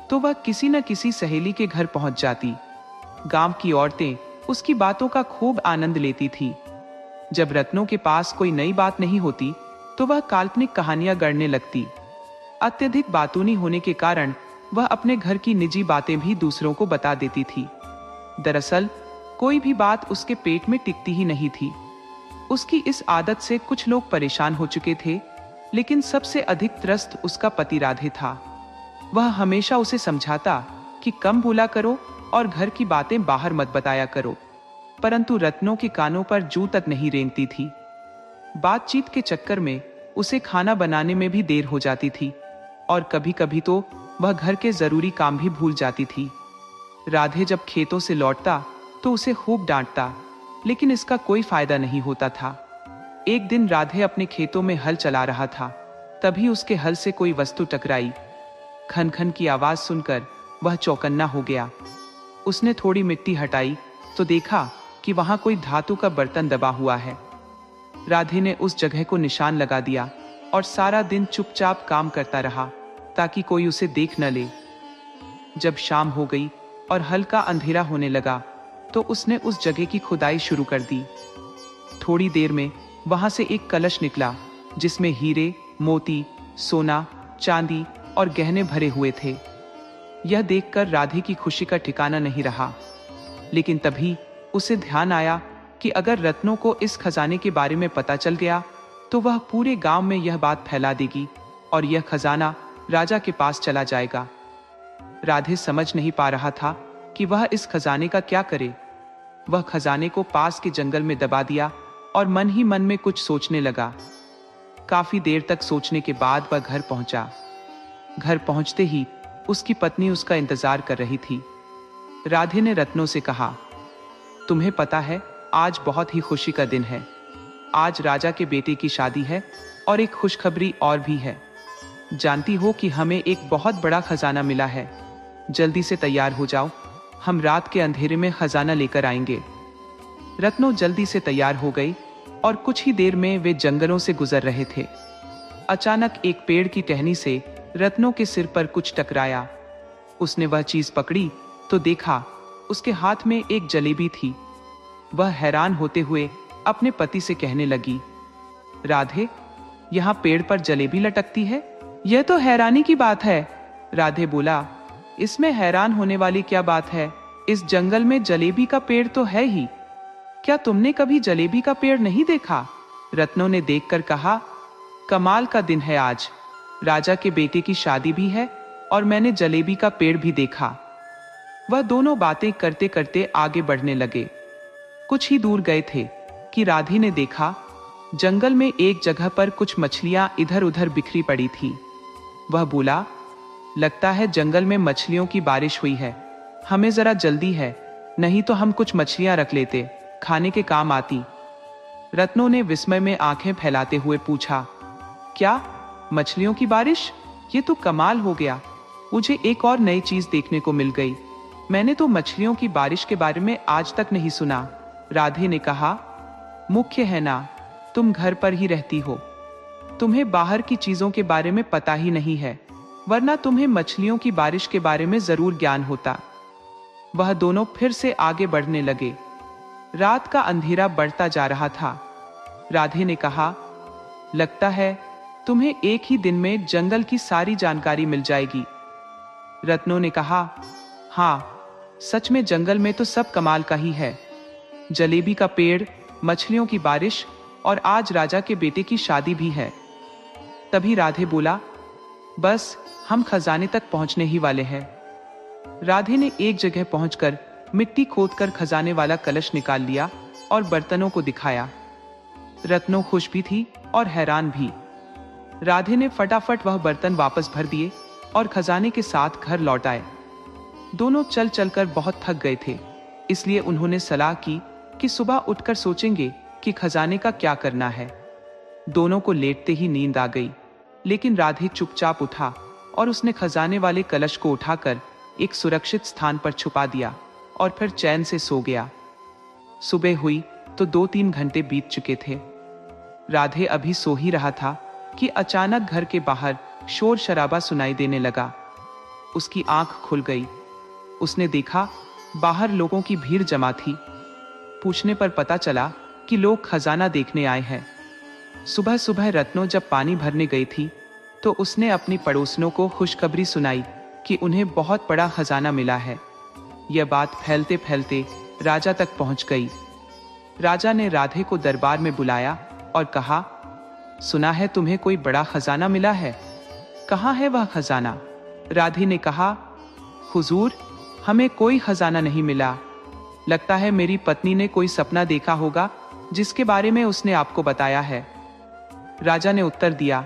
तो वह किसी न किसी सहेली के घर पहुंच जाती। गांव की औरतें उसकी बातों का खूब आनंद लेती थी। जब रत्नों के पास कोई नई बात नहीं होती तो वह काल्पनिक कहानियां गढ़ने लगती। अत्यधिक बातूनी होने के कारण वह अपने घर की निजी बातें भी दूसरों को बता देती थी। दरअसल कोई भी बात उसके पेट में टिकती ही नहीं थी। उसकी इस आदत से कुछ लोग परेशान हो चुके थे, लेकिन सबसे अधिक त्रस्त उसका पति राधे था। वह हमेशा उसे समझाता कि कम बोला करो और घर की बातें बाहर मत बताया करो, परंतु रत्नों के कानों पर जू तक नहीं रेंगती थी। बातचीत के चक्कर में उसे खाना बनाने में भी देर हो जाती थी और कभी कभी तो वह घर के जरूरी काम भी भूल जाती थी। राधे जब खेतों से लौटता तो उसे खूब डांटता, लेकिन इसका कोई फायदा नहीं होता था। एक दिन राधे अपने खेतों में हल चला रहा था, तभी उसके हल से कोई वस्तु टकराई। खन खन की आवाज सुनकर वह चौकन्ना हो गया। उसने थोड़ी मिट्टी हटाई तो देखा कि वहां कोई धातु का बर्तन दबा हुआ है। राधे ने उस जगह को निशान लगा दिया और सारा दिन चुपचाप काम करता रहा ताकि कोई उसे देख न ले। जब शाम हो गई और हल्का अंधेरा होने लगा तो उसने उस जगह की खुदाई शुरू कर दी। थोड़ी देर में वहां से एक कलश निकला जिसमें हीरे, मोती, सोना, चांदी और गहने भरे हुए थे। यह देखकर राधे की खुशी का ठिकाना नहीं रहा, लेकिन तभी उसे ध्यान आया कि अगर रत्नों को इस खजाने के बारे में पता चल गया तो वह पूरे गांव में यह बात फैला देगी और यह खजाना राजा के पास चला जाएगा। राधे समझ नहीं पा रहा था कि वह इस खजाने का क्या करे। वह खजाने को पास के जंगल में दबा दिया और मन ही मन में कुछ सोचने लगा। काफी देर तक सोचने के बाद वह घर पहुंचा। घर पहुंचते ही उसकी पत्नी उसका इंतजार कर रही थी। राधे ने रत्नों से कहा, तुम्हें पता है आज बहुत ही खुशी का दिन है। आज राजा के बेटे की शादी है और एक खुशखबरी और भी है। जानती हो कि हमें एक बहुत बड़ा खजाना मिला है। जल्दी से तैयार हो जाओ, हम रात के अंधेरे में खजाना लेकर आएंगे। रत्नो जल्दी से तैयार हो गई और कुछ ही देर में वे जंगलों से गुजर रहे थे। अचानक एक पेड़ की टहनी से रत्नो के सिर पर कुछ टकराया। उसने वह चीज पकड़ी तो देखा उसके हाथ में एक जलेबी थी। वह हैरान होते हुए अपने पति से कहने लगी, राधे, यहाँ पेड़ पर जलेबी लटकती है? यह तो हैरानी की बात है। राधे बोला, इसमें हैरान होने वाली क्या बात है? इस जंगल में जलेबी का पेड़ तो है ही। क्या तुमने कभी जलेबी का पेड़ नहीं देखा? रत्नो ने देखकर कहा, कमाल का दिन है आज। राजा के बेटे की शादी भी है और मैंने जलेबी का पेड़ भी देखा। वह दोनों बातें करते करते आगे बढ़ने लगे। कुछ ही दूर गए थे कि राधी ने देखा जंगल में एक जगह पर कुछ मछलियां इधर उधर बिखरी पड़ी थी। वह बोला, लगता है जंगल में मछलियों की बारिश हुई है। हमें जरा जल्दी है, नहीं तो हम कुछ मछलियां रख लेते, खाने के काम आती। रत्नो ने विस्मय में आंखें फैलाते हुए पूछा, क्या मछलियों की बारिश? ये तो कमाल हो गया। मुझे एक और नई चीज देखने को मिल गई। मैंने तो मछलियों की बारिश के बारे में आज तक नहीं सुना। राधे ने कहा, मुख्य है ना, तुम घर पर ही रहती हो, तुम्हें बाहर की चीजों के बारे में पता ही नहीं है, वरना तुम्हें मछलियों की बारिश के बारे में जरूर ज्ञान होता। वह दोनों फिर से आगे बढ़ने लगे। रात का अंधेरा बढ़ता जा रहा था। राधे ने कहा, लगता है तुम्हें एक ही दिन में जंगल की सारी जानकारी मिल जाएगी। रत्नो ने कहा, हाँ, सच में जंगल में तो सब कमाल का ही है। जलेबी का पेड़, मछलियों की बारिश और आज राजा के बेटे की शादी भी है। तभी राधे बोला, बस हम खजाने तक पहुंचने ही वाले हैं। राधे ने एक जगह पहुंचकर मिट्टी खोदकर खजाने वाला कलश निकाल लिया और बर्तनों को दिखाया। रत्नो खुश भी थी और हैरान भी। राधे ने फटाफट वह बर्तन वापस भर दिए और खजाने के साथ घर लौट आए। दोनों चल चलकर बहुत थक गए थे, इसलिए उन्होंने सलाह की कि सुबह उठकर सोचेंगे कि खजाने का क्या करना है। दोनों को लेटते ही नींद आ गई, लेकिन राधे चुपचाप उठा और उसने खजाने वाले कलश को उठाकर एक सुरक्षित स्थान पर छुपा दिया और फिर चैन से सो गया। सुबह हुई तो 2-3 घंटे बीत चुके थे। राधे अभी सो ही रहा था कि अचानक घर के बाहर शोर शराबा सुनाई देने लगा। उसकी आंख खुल गई। उसने देखा बाहर लोगों की भीड़ जमा थी। पूछने पर पता चला कि लोग खजाना देखने आए हैं। सुबह सुबह रत्नो जब पानी भरने गई थी तो उसने अपनी पड़ोसनों को खुशखबरी सुनाई कि उन्हें बहुत बड़ा खजाना मिला है। यह बात फैलते फैलते राजा तक पहुंच गई। राजा ने राधे को दरबार में बुलाया और कहा, सुना है तुम्हें कोई बड़ा खजाना मिला है, कहाँ है वह खजाना? राधे ने कहा, हुजूर, हमें कोई खजाना नहीं मिला। लगता है मेरी पत्नी ने कोई सपना देखा होगा जिसके बारे में उसने आपको बताया है। राजा ने उत्तर दिया,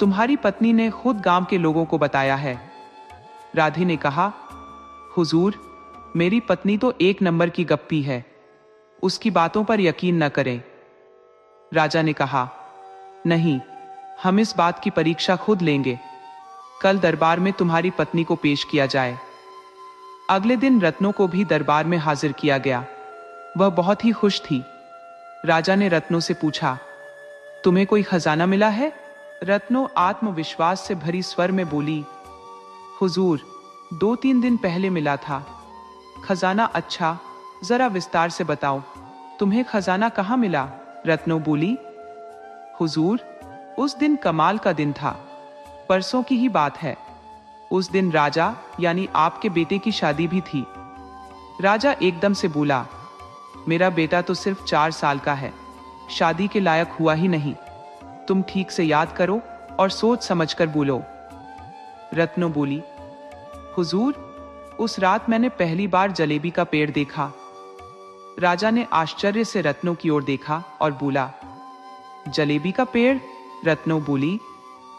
तुम्हारी पत्नी ने खुद गांव के लोगों को बताया है। राधे ने कहा, हुजूर, मेरी पत्नी तो एक नंबर की गप्पी है, उसकी बातों पर यकीन न करें। राजा ने कहा, नहीं, हम इस बात की परीक्षा खुद लेंगे। कल दरबार में तुम्हारी पत्नी को पेश किया जाए। अगले दिन रत्नो को भी दरबार में हाजिर किया गया। वह बहुत ही खुश थी। राजा ने रत्नो से पूछा, तुम्हें कोई खजाना मिला है? रत्नो आत्मविश्वास से भरी स्वर में बोली, हुजूर, 2-3 दिन पहले मिला था। खजाना? अच्छा, जरा विस्तार से बताओ, तुम्हें खजाना कहाँ मिला? रत्नो बोली, हुजूर, उस दिन कमाल का दिन था। परसों की ही बात है। उस दिन राजा यानी आपके बेटे की शादी भी थी। राजा एकदम से बोला, मेरा बेटा तो सिर्फ 4 साल का है, शादी के लायक हुआ ही नहीं। तुम ठीक से याद करो और सोच समझकर बोलो। रत्नो बोली, हुजूर, उस रात मैंने पहली बार जलेबी का पेड़ देखा। राजा ने आश्चर्य से रत्नो की ओर देखा और बोला, जलेबी का पेड़? रत्नो बोली,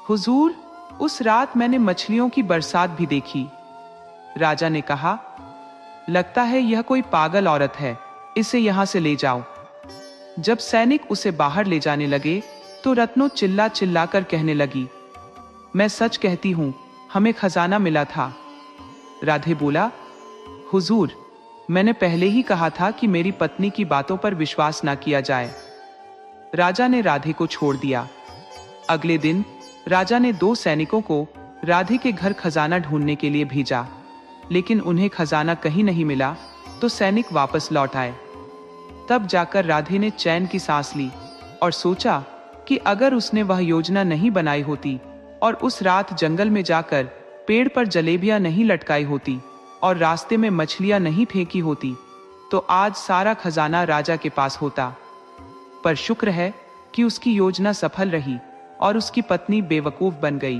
हुजूर, उस रात मैंने मछलियों की बरसात भी देखी। राजा ने कहा, लगता है यह कोई पागल औरत है, इसे यहां से ले जाओ। जब सैनिक उसे बाहर ले जाने लगे तो रत्नो चिल्ला चिल्ला कर कहने लगी, मैं सच कहती हूं, हमें खजाना मिला था। राधे बोला, हुजूर, मैंने पहले ही कहा था कि मेरी पत्नी की बातों पर विश्वास ना किया जाए। राजा ने राधे को छोड़ दिया। अगले दिन राजा ने 2 सैनिकों को राधे के घर खजाना ढूंढने के लिए भेजा, लेकिन उन्हें खजाना कहीं नहीं मिला तो सैनिक वापस लौट आए। तब जाकर राधे ने चैन की सांस ली और सोचा कि अगर उसने वह योजना नहीं बनाई होती और उस रात जंगल में जाकर पेड़ पर जलेबियां नहीं लटकाई होती और रास्ते में मछलियां नहीं फेंकी होती, तो आज सारा खजाना राजा के पास होता। पर शुक्र है कि उसकी योजना सफल रही और उसकी पत्नी बेवकूफ बन गई।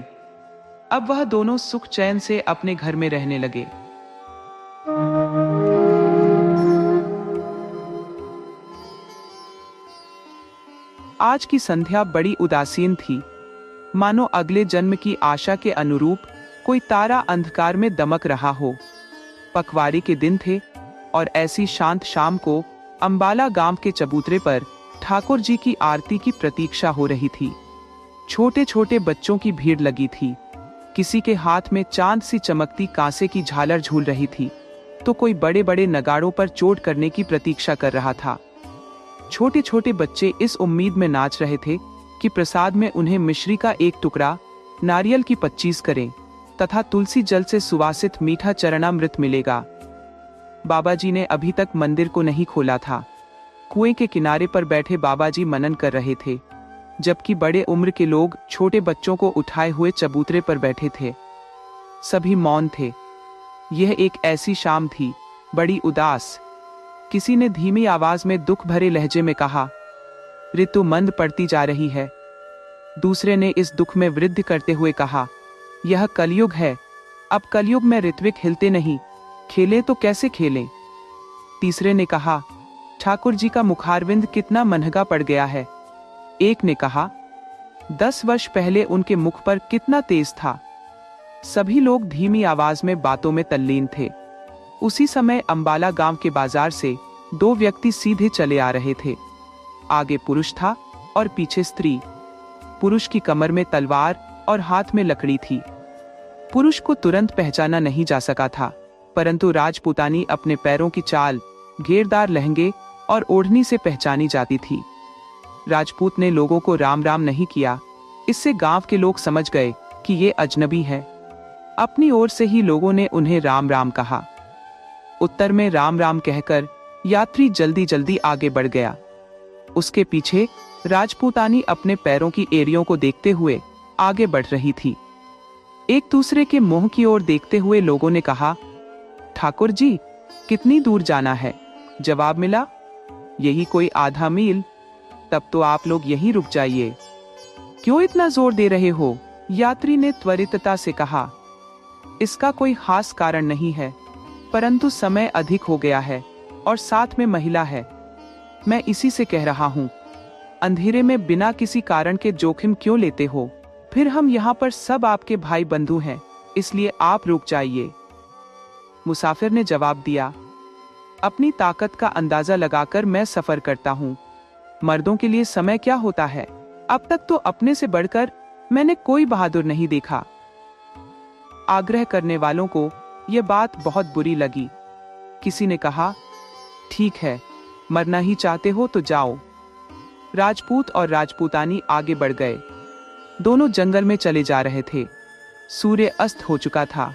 अब वह दोनों सुख चैन से अपने घर में रहने लगे। आज की संध्या बड़ी उदासीन थी, मानो अगले जन्म की आशा के अनुरूप कोई तारा अंधकार में दमक रहा हो। पखवाड़े के दिन थे और ऐसी शांत शाम को अंबाला गांव के चबूतरे पर ठाकुर जी की आरती की प्रतीक्षा हो रही थी। छोटे छोटे बच्चों की भीड़ लगी थी। किसी के हाथ में चांद सी चमकती कांसे की झालर झूल रही थी, तो कोई बड़े बड़े नगाड़ों पर चोट करने की प्रतीक्षा कर रहा था। छोटे छोटे बच्चे इस उम्मीद में नाच रहे थे कि प्रसाद में उन्हें मिश्री का एक टुकड़ा, नारियल की 25 करें तथा तुलसी जल से सुवासित मीठा चरणामृत मिलेगा। बाबा जी ने अभी तक मंदिर को नहीं खोला था। कुएं के किनारे पर बैठे बाबा जी मनन कर रहे थे, जबकि बड़े उम्र के लोग छोटे बच्चों को उठाए हुए चबूतरे पर बैठे थे। सभी मौन थे। यह एक ऐसी शाम थी, बड़ी उदास। किसी ने धीमी आवाज में दुख भरे लहजे में कहा, ऋतु मंद पड़ती जा रही है। दूसरे ने इस दुख में वृद्धि करते हुए कहा, यह कलयुग है, अब कलयुग में ऋत्विक हिलते नहीं, खेले तो कैसे खेलें। तीसरे ने कहा, ठाकुर जी का मुखारविंद कितना महंगा पड़ गया है। एक ने कहा, 10 वर्ष पहले उनके मुख पर कितना तेज था। सभी लोग धीमी आवाज में बातों में तल्लीन थे। उसी समय अंबाला गांव के बाजार से 2 व्यक्ति सीधे चले आ रहे थे। आगे पुरुष था और पीछे स्त्री। पुरुष की कमर में तलवार और हाथ में लकड़ी थी। पुरुष को तुरंत पहचाना नहीं जा सका था, परंतु राजपूतानी अपने पैरों की चाल, घेरदार लहंगे और ओढ़नी से पहचानी जाती थी। राजपूत ने लोगों को राम राम नहीं किया। इससे गांव के लोग समझ गए कि ये अजनबी है। अपनी ओर से ही लोगों ने उन्हें राम राम कहा। उत्तर में राम राम कहकर यात्री जल्दी जल्दी आगे बढ़ गया। उसके पीछे राजपूतानी अपने पैरों की एड़ियों को देखते हुए आगे बढ़ रही थी। एक दूसरे के मुंह की ओर देखते हुए लोगों ने कहा, ठाकुर जी, कितनी दूर जाना है? जवाब मिला, यही कोई आधा मील। तब तो आप लोग यहीं रुक जाइए। क्यों इतना जोर दे रहे हो? यात्री ने त्वरितता से कहा। इसका कोई खास कारण नहीं है, परंतु समय अधिक हो गया है और साथ में महिला है। मैं इसी से कह रहा हूं, अंधेरे में बिना किसी कारण के जोखिम क्यों लेते हो? फिर हम यहाँ पर सब आपके भाई बंधु हैं, इसलिए आप रुक जाइए। मुसाफिर ने जवाब दिया, अपनी ताकत का अंदाजा लगाकर मैं सफर करता हूँ। मर्दों के लिए समय क्या होता है? अब तक तो अपने से बढ़कर मैंने कोई बहादुर नहीं देखा। आग्रह करने वालों को यह बात बहुत बुरी लगी। किसी ने कहा, ठीक है, मरना ही चाहते हो तो जाओ। राजपूत और राजपूतानी आगे बढ़ गए। दोनों जंगल में चले जा रहे थे। सूर्य अस्त हो चुका था।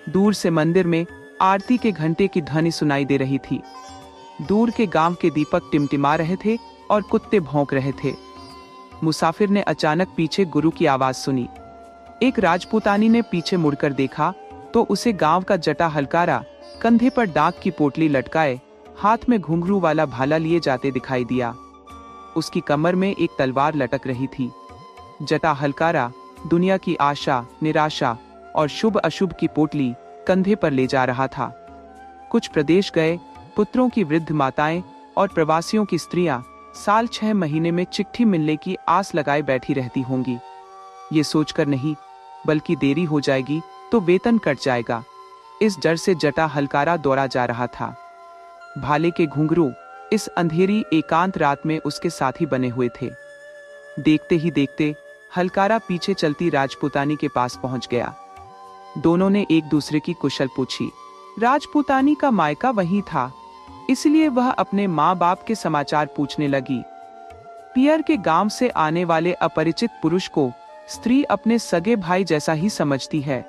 दूर से मंदिर में आरती के घंटे की ध्वनि सुनाई दे रही थी। दूर के गांव के दीपक टिमटिमा रहे थे और कुत्ते भौंक रहे थे। मुसाफिर ने अचानक पीछे गुरु की आवाज सुनी। एक राजपूतानी ने पीछे मुड़कर देखा तो उसे गांव का जटा हलकारा कंधे पर डाक की पोटली लटकाए, हाथ में घुंघरू वाला भाला लिए जाते दिखाई दिया। उसकी कमर में एक तलवार लटक रही थी। जटा हलकारा दुनिया की आशा, निराशा और शुभ अशुभ की पोटली कंधे पर ले जा रहा था। कुछ प्रदेश गए पुत्रों की वृद्ध माताएं और प्रवासियों की स्त्रियां साल 6 महीने में चिट्ठी मिलने की आस लगाए बैठी रहती होंगी। ये सोचकर नहीं, बल्कि देरी हो जाएगी तो वेतन कट जाएगा, इस डर से जटा हलकारा दौड़ा जा रहा था। भाले के घुंघरू इस अंधेरी एकांत रात में उसके साथी बने हुए थे। देखते ही देखते हलकारा पीछे चलती राजपूतानी के पास पहुंच गया। दोनों ने एक दूसरे की कुशल पूछी। राजपूतानी का मायका वहीं था, इसलिए वह अपने माँ बाप के समाचार पूछने लगी। पियर के गांव से आने वाले अपरिचित पुरुष को स्त्री अपने सगे भाई जैसा ही समझती है।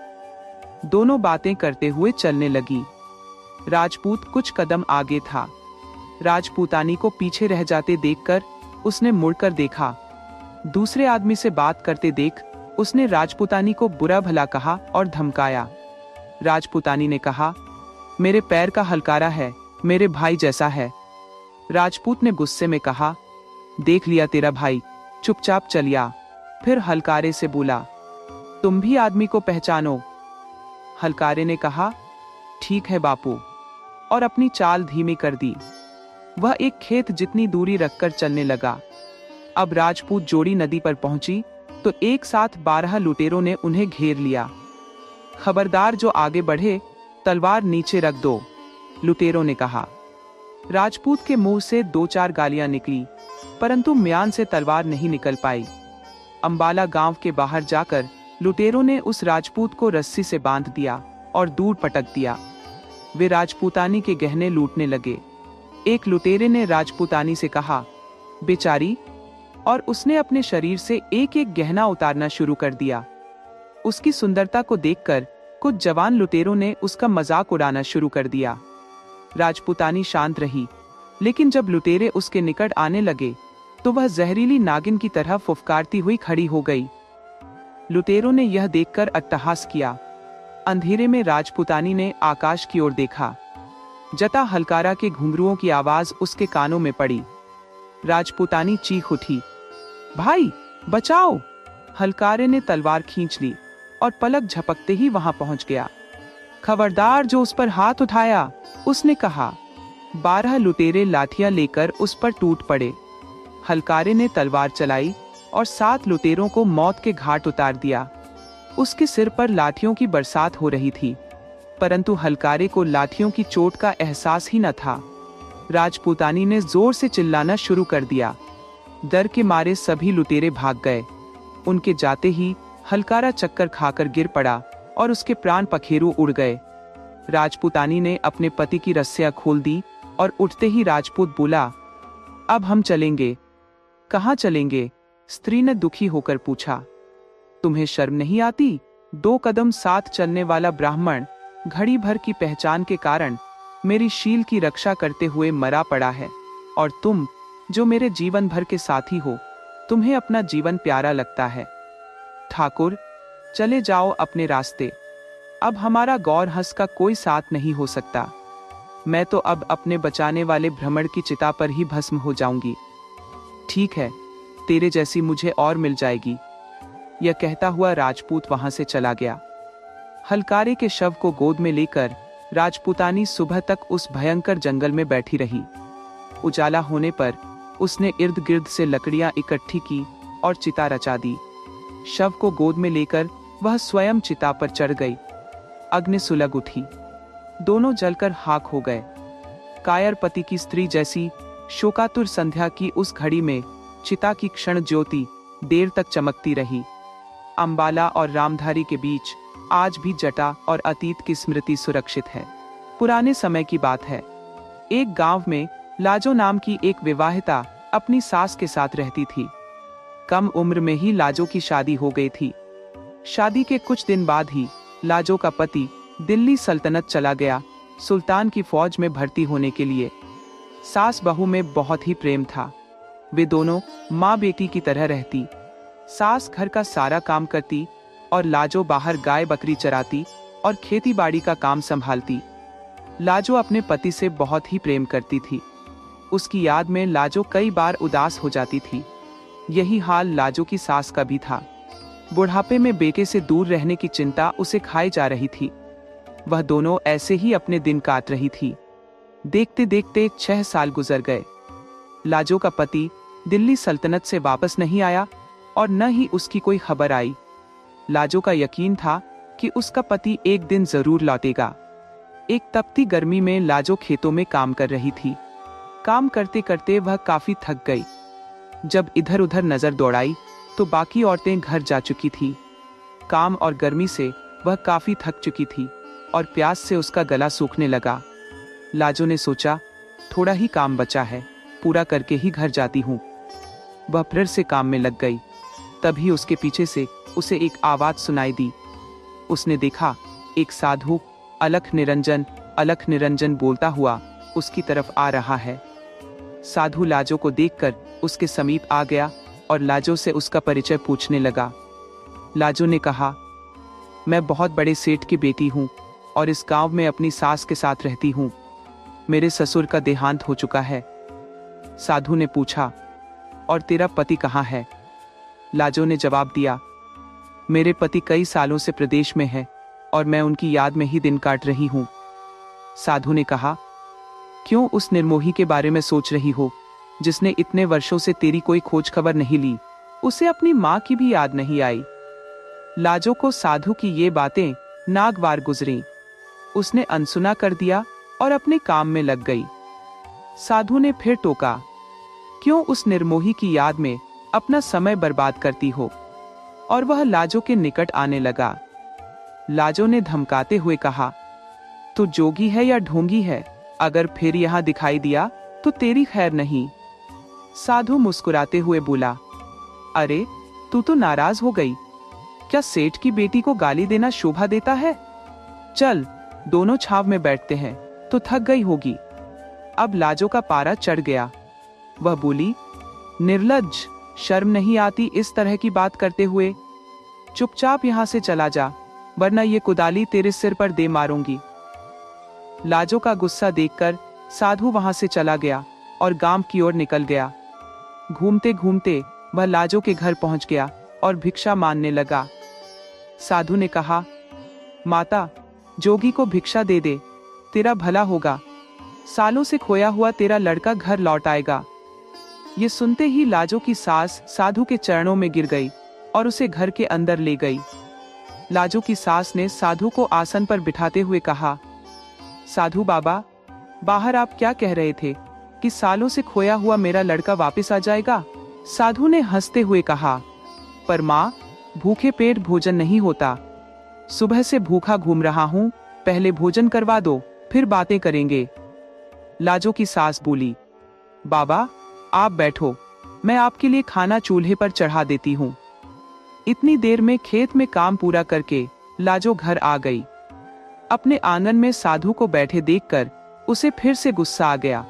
दोनों बातें करते हुए चलने लगी। राजपूत कुछ कदम आगे था। राजपूतानी को पीछे रह जाते देखकर उसने मुड़कर देखा। दूसरे आदमी से बात करते देख उसने राजपूतानी को बुरा भला कहा और धमकाया। राजपूतानी ने कहा, मेरे पैर का हलकारा है, मेरे भाई जैसा है। राजपूत ने गुस्से में कहा, देख लिया तेरा भाई, चुपचाप चलिया। फिर हलकारे से बोला, तुम भी आदमी को पहचानो? हलकारे ने कहा, ठीक है बापू, और अपनी चाल धीमी कर दी। वह एक खेत जितनी दूरी रखकर चलने लगा। अब राजपूत जोड़ी नदी पर पहुंची तो एक साथ 12 लुटेरों ने उन्हें घेर लिया। खबरदार, जो आगे बढ़े तलवार नीचे रख दो, लुटेरों ने कहा। राजपूत के मुंह से 2-4 गालियां निकली, परंतु म्यान से तलवार नहीं निकल पाई। अंबाला गांव के बाहर जाकर लुटेरों ने उस राजपूत को रस्सी से बांध दिया और दूर पटक दिया। वे राजपूतानी के गहने लूटने लगे। एक लुटेरे ने राजपूतानी से कहा, बेचारी, और उसने अपने शरीर से एक एक गहना उतारना शुरू कर दिया। उसकी सुंदरता को देखकर कुछ जवान लुटेरों ने उसका मजाक उड़ाना शुरू कर दिया। राजपूतानी शांत रही, लेकिन जब लुटेरे उसके निकट आने लगे तो वह जहरीली नागिन की तरह फुफकारती हुई खड़ी हो गई। लुटेरों ने यह देखकर अट्टहास किया। अंधेरे में राजपूतानी ने आकाश की ओर देखा। जटा हलकारा के घुंघरुओं की आवाज उसके कानों में पड़ी। राजपूतानी चीख उठी, भाई बचाओ! हलकारे ने तलवार खींच ली और पलक झपकते ही वहां पहुंच गया। खबरदार, जो उस पर हाथ उठाया, उसने कहा। 12 लुटेरे लाठियां लेकर उस पर टूट पड़े। हलकारे ने तलवार चलाई और 7 लुटेरों को मौत के घाट उतार दिया। उसके सिर पर लाठियों की बरसात हो रही थी, परंतु हलकारे को लाठियों की चोट का एहसास ही न था। राजपूतानी ने जोर से चिल्लाना शुरू कर दिया। डर के मारे सभी लुटेरे भाग गए। उनके जाते ही हलकारा चक्कर खाकर गिर पड़ा और उसके प्राण पखेरु उड़ गए। राजपूतानी ने अपने पति की रस्सियां खोल दी और उठते ही राजपूत बोला, अब हम चलेंगे। कहाँ चलेंगे? स्त्री ने दुखी होकर पूछा। तुम्हें शर्म नहीं आती? 2 कदम साथ चलने वाला ब्राह्मण घड़ी भर की पहचान के कारण मेरी शील की रक्षा करते हुए मरा पड़ा है, और तुम जो मेरे जीवन भर के साथी हो, तुम्हें अपना जीवन प्यारा लगता है। ठाकुर, चले जाओ अपने रास्ते। अब हमारा गौर हंस का कोई साथ नहीं हो सकता। मैं तो अब अपने बचाने वाले भ्रमण की चिता पर ही भस्म हो जाऊंगी। ठीक है, तेरे जैसी मुझे और मिल जाएगी। यह कहता हुआ राजपूत वहां से चला गया। हलकारे के शव को गोद में लेकर राजपूतानी सुबह तक उस भयंकर जंगल में बैठी रही। उजाला होने पर उसने इर्द गिर्द से लकड़ियां इकट्ठी की और चिता रचा दी। शव को गोद में लेकर वह स्वयं चिता पर चढ़ गई। अग्नि सुलग उठी। दोनों जलकर खाक हो गए। कायर पति की स्त्री जैसी शोकातुर संध्या की उस घड़ी में चिता की क्षण ज्योति देर तक चमकती रही। अंबाला और रामधारी के बीच आज भी जटा और अतीत की स्मृति सुरक्षित है। पुराने समय की बात है। एक गांव में लाजो नाम की एक विवाहिता अपनी सास के साथ रहती थी। कम उम्र में ही लाजो की शादी हो गई थी। शादी के कुछ दिन बाद ही लाजो का पति दिल्ली सल्तनत चला गया, सुल्तान की फौज में भर्ती होने के लिए। सास बहू में बहुत ही प्रेम था। वे दोनों माँ बेटी की तरह रहती। सास घर का सारा काम करती और लाजो बाहर गाय बकरी चराती और खेती बाड़ी का काम संभालती। लाजो अपने पति से बहुत ही प्रेम करती थी। उसकी याद में लाजो कई बार उदास हो जाती थी। यही हाल लाजो की सास का भी था। बुढ़ापे में बेटे से दूर रहने की चिंता उसे खाई जा रही थी। वह दोनों ऐसे ही अपने दिन काट रही थी। देखते देखते 6 साल गुजर गए। लाजो का पति दिल्ली सल्तनत से वापस नहीं आया और न ही उसकी कोई खबर आई। लाजो का यकीन था कि उसका पति एक दिन जरूर लौटेगा। एक तपती गर्मी में लाजो खेतों में काम कर रही थी। काम करते करते वह काफी थक गई। जब इधर उधर नजर दौड़ाई तो बाकी औरतें घर जा चुकी थी। काम और गर्मी से वह काफी थक चुकी थी। और प्यास से उसका गला सूखने लगा। लाजो ने सोचा, थोड़ा ही काम बचा है, पूरा करके ही घर जाती हूँ। वह फिर से काम में लग गई। तभी उसके पीछे से उसे एक आवाज सुनाई दी। उसने देखा, एक साधु अलख निरंजन बोलता हुआ उसकी तरफ आ रहा है। साधु लाजो को देखकर उसके समीप आ गया और लाजो से उसका परिचय पूछने लगा। लाजो ने कहा, मैं बहुत बड़े सेठ की बेटी हूँ और इस गांव में अपनी सास के साथ रहती हूँ। मेरे ससुर का देहांत हो चुका है। साधु ने पूछा, और तेरा पति कहाँ है? लाजो ने जवाब दिया, मेरे पति कई सालों से प्रदेश में है और मैं उनकी याद में ही दिन काट रही हूँ। साधु ने कहा, क्यों उस निर्मोही के बारे में सोच रही हो जिसने इतने वर्षों से तेरी कोई खोज खबर नहीं ली? उसे अपनी माँ की भी याद नहीं आई। लाजो को साधु की ये बातें नागवार गुजरी। उसने अनसुना कर दिया और अपने काम में लग गई। साधु ने फिर टोका, क्यों उस निर्मोही की याद में अपना समय बर्बाद करती हो? और वह लाजो के निकट आने लगा। लाजो ने धमकाते हुए कहा, तू जोगी है या ढोंगी है? अगर फिर यहां दिखाई दिया तो तेरी खैर नहीं। साधु मुस्कुराते हुए बोला, अरे तू तो नाराज हो गई। क्या सेठ की बेटी को गाली देना शोभा देता है? चल दोनों छाव में बैठते हैं, तो थक गई होगी। अब लाजो का पारा चढ़ गया। वह बोली, निर्लज्ज, शर्म नहीं आती इस तरह की बात करते हुए? चुपचाप यहां से चला जा, वरना ये कुदाली तेरे सिर पर दे मारूंगी। लाजो का गुस्सा देखकर साधु वहां से चला गया और गांव की ओर निकल गया। घूमते घूमते वह लाजो के घर पहुंच गया और भिक्षा मांगने लगा। साधु ने कहा, माता, जोगी को भिक्षा दे दे, तेरा भला होगा। सालों से खोया हुआ तेरा लड़का घर लौट आएगा। ये सुनते ही लाजो की सास साधु के चरणों में गिर गई और उसे घर के अंदर ले गई। लाजो की सास ने साधु को आसन पर बिठाते हुए कहा, साधु बाबा, बाहर आप क्या कह रहे थे कि सालों से खोया हुआ मेरा लड़का वापस आ जाएगा? साधु ने हंसते हुए कहा, पर माँ, भूखे पेट भोजन नहीं होता। सुबह से भूखा घूम रहा हूँ, पहले भोजन करवा दो, फिर बातें करेंगे। लाजो की सास बोली, बाबा आप बैठो, मैं आपके लिए खाना चूल्हे पर चढ़ा देती हूँ। इतनी देर में खेत में काम पूरा करके लाजो घर आ गई। अपने आंगन में साधु को बैठे देखकर उसे फिर से गुस्सा आ गया।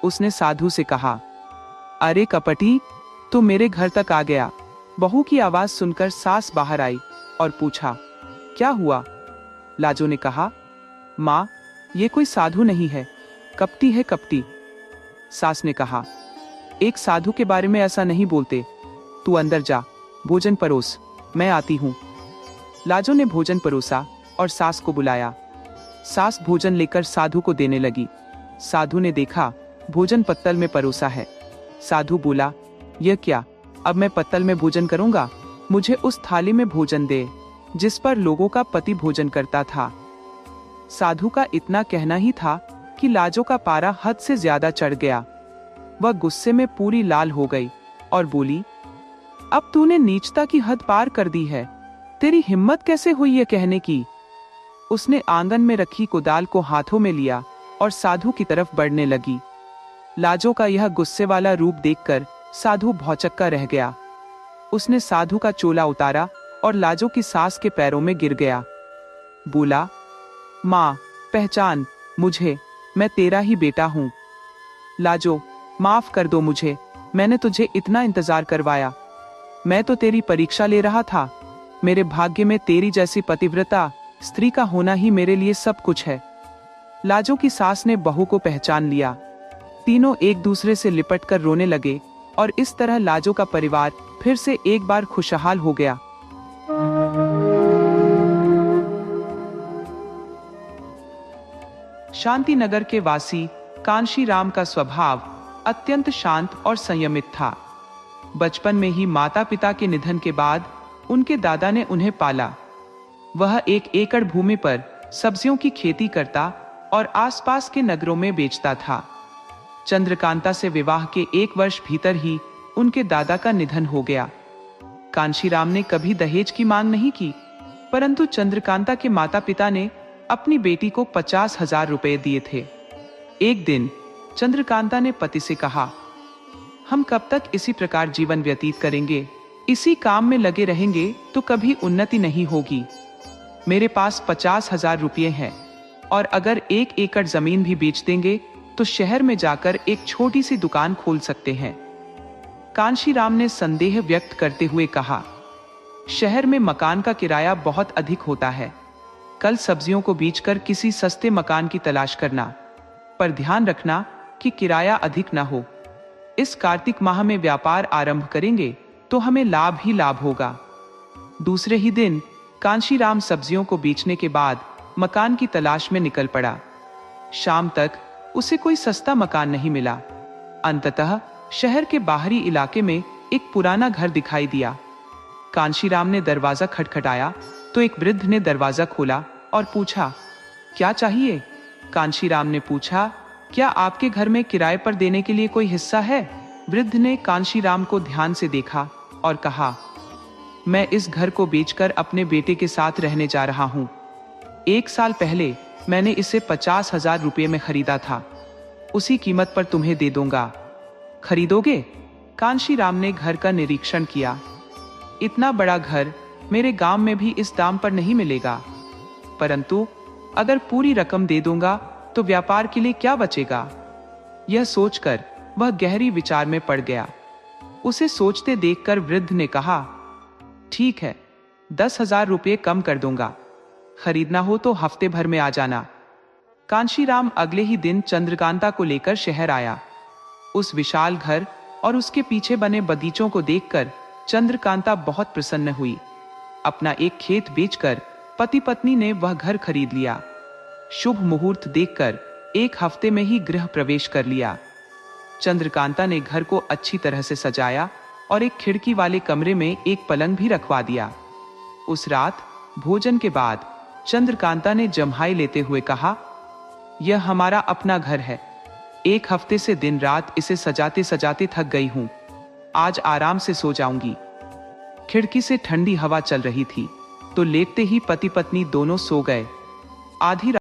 उसने साधु से कहा, अरे कपटी, तू मेरे घर तक आ गया। बहू की आवाज सुनकर सास बाहर आई और पूछा, क्या हुआ? लाजो ने कहा, माँ, ये कोई साधु नहीं है, कपटी है, कपटी। सास ने कहा, एक साधु के बारे में ऐसा नहीं बोलते। तू अंदर जा, भोजन परोस, मैं आती हूँ। लाजो ने भोजन परोसा और सास को बुलाया। सास भोजन लेकर साधु को देने लगी। साधु ने देखा भोजन पत्तल में परोसा है। साधु बोला, यह क्या? अब मैं पत्तल में भोजन करूंगा? मुझे उस थाली में भोजन दे जिस पर लोगों का पति भोजन करता था। साधु का इतना कहना ही था कि लाजो का पारा हद से ज्यादा चढ़ गया। वह गुस्से में पूरी लाल हो गई और बोली, अब तूने नीचता की हद पार कर दी है। तेरी हिम्मत कैसे हुई ये कहने की? उसने आंगन में रखी कुदाल को हाथों में लिया और साधु की तरफ बढ़ने लगी। लाजो का यह गुस्से वाला रूप देखकर साधु भौचक्का रह गया। उसने साधु का चोला उतारा और लाजो की सास के पैरों में गिर गया। बोला, माँ, पहचान मुझे, मैं तेरा ही बेटा हूँ। लाजो, माफ कर दो मुझे, मैंने तुझे इतना इंतजार करवाया। मैं तो तेरी परीक्षा ले रहा था। मेरे भाग्य में तेरी जैसी पतिव्रता स्त्री का होना ही मेरे लिए सब कुछ है। लाजो की सास ने बहू को पहचान लिया। तीनों एक दूसरे से लिपटकर रोने लगे और इस तरह लाजो का परिवार फिर से एक बार खुशहाल हो गया। शांतिनगर के वासी कांशीराम का स्वभाव अत्यंत शांत और संयमित था। बचपन में ही माता पिता के निधन के बाद उनके दादा ने उन्हें पाला। वह 1 एकड़ भूमि पर सब्जियों की खेती करता और आसपास के नगरों में बेचता था। चंद्रकांता से विवाह के 1 वर्ष भीतर ही उनके दादा का निधन हो गया। कांशीराम ने कभी दहेज की मांग नहीं की, परंतु चंद्रकांता के माता पिता ने अपनी बेटी को 50,000 रुपए दिए थे। एक दिन चंद्रकांता ने पति से कहा, हम कब तक इसी प्रकार जीवन व्यतीत करेंगे? इसी काम में लगे रहेंगे तो कभी उन्नति नहीं होगी। मेरे पास 50,000 रुपये हैं और अगर 1 एकड़ जमीन भी बेच देंगे तो शहर में जाकर एक छोटी सी दुकान खोल सकते हैं। कांशीराम ने संदेह व्यक्त करते हुए कहा, शहर में मकान का किराया बहुत अधिक होता है। कल सब्जियों को बेचकर किसी सस्ते मकान की तलाश करना, पर ध्यान रखना कि किराया अधिक ना हो। इस कार्तिक माह में व्यापार आरंभ करेंगे तो हमें लाभ ही लाभ होगा। दूसरे ही दिन कांशीराम सब्जियों को बेचने के बाद मकान की तलाश में निकल पड़ा। शाम तक उसे कोई सस्ता मकान नहीं मिला। अंततः शहर के बाहरी इलाके में एक पुराना घर दिखाई दिया। कांशीराम ने दरवाजा खटखटाया तो एक वृद्ध ने दरवाजा खोला और पूछा, क्या चाहिए? कांशीराम ने पूछा, क्या आपके घर में किराए पर देने के लिए कोई हिस्सा है? वृद्ध ने कांशीराम को ध्यान से देखा और कहा, मैं इस घर को बेचकर अपने बेटे के साथ रहने जा रहा हूं। 1 साल पहले मैंने इसे 50,000 रुपये में खरीदा था। उसी कीमत पर तुम्हें दे दूंगा। खरीदोगे? कांशीराम ने घर का निरीक्षण किया। इतना बड़ा घर मेरे गांव में भी इस दाम पर नहीं मिलेगा, परंतु अगर पूरी रकम दे दूंगा तो व्यापार के लिए क्या बचेगा? यह सोचकर वह गहरी विचार में पड़ गया। उसे सोचते देखकर वृद्ध ने कहा, ठीक है, 10,000 रुपये कम कर दूंगा। खरीदना हो तो हफ्ते भर में आ जाना। कांशीराम अगले ही दिन चंद्रकांता को लेकर शहर आया। उस विशाल घर और उसके पीछे बने बगीचों को देखकर चंद्रकांता बहुत प्रसन्न हुई। अपना एक खेत बेचकर पति पत्नी ने वह घर खरीद लिया। शुभ मुहूर्त देखकर 1 हफ्ते में ही गृह प्रवेश कर लिया। चंद्रकांता ने घर को अच्छी तरह से सजाया और एक खिड़की वाले कमरे में एक पलंग भी रखवा दिया। उस रात भोजन के बाद चंद्रकांता ने जम्हाई लेते हुए कहा, यह हमारा अपना घर है। 1 हफ्ते से दिन रात इसे सजाते सजाते थक गई हूं। आज आराम से सो जाऊंगी। खिड़की से ठंडी हवा चल रही थी तो लेटते ही पति पत्नी दोनों सो गए। आधी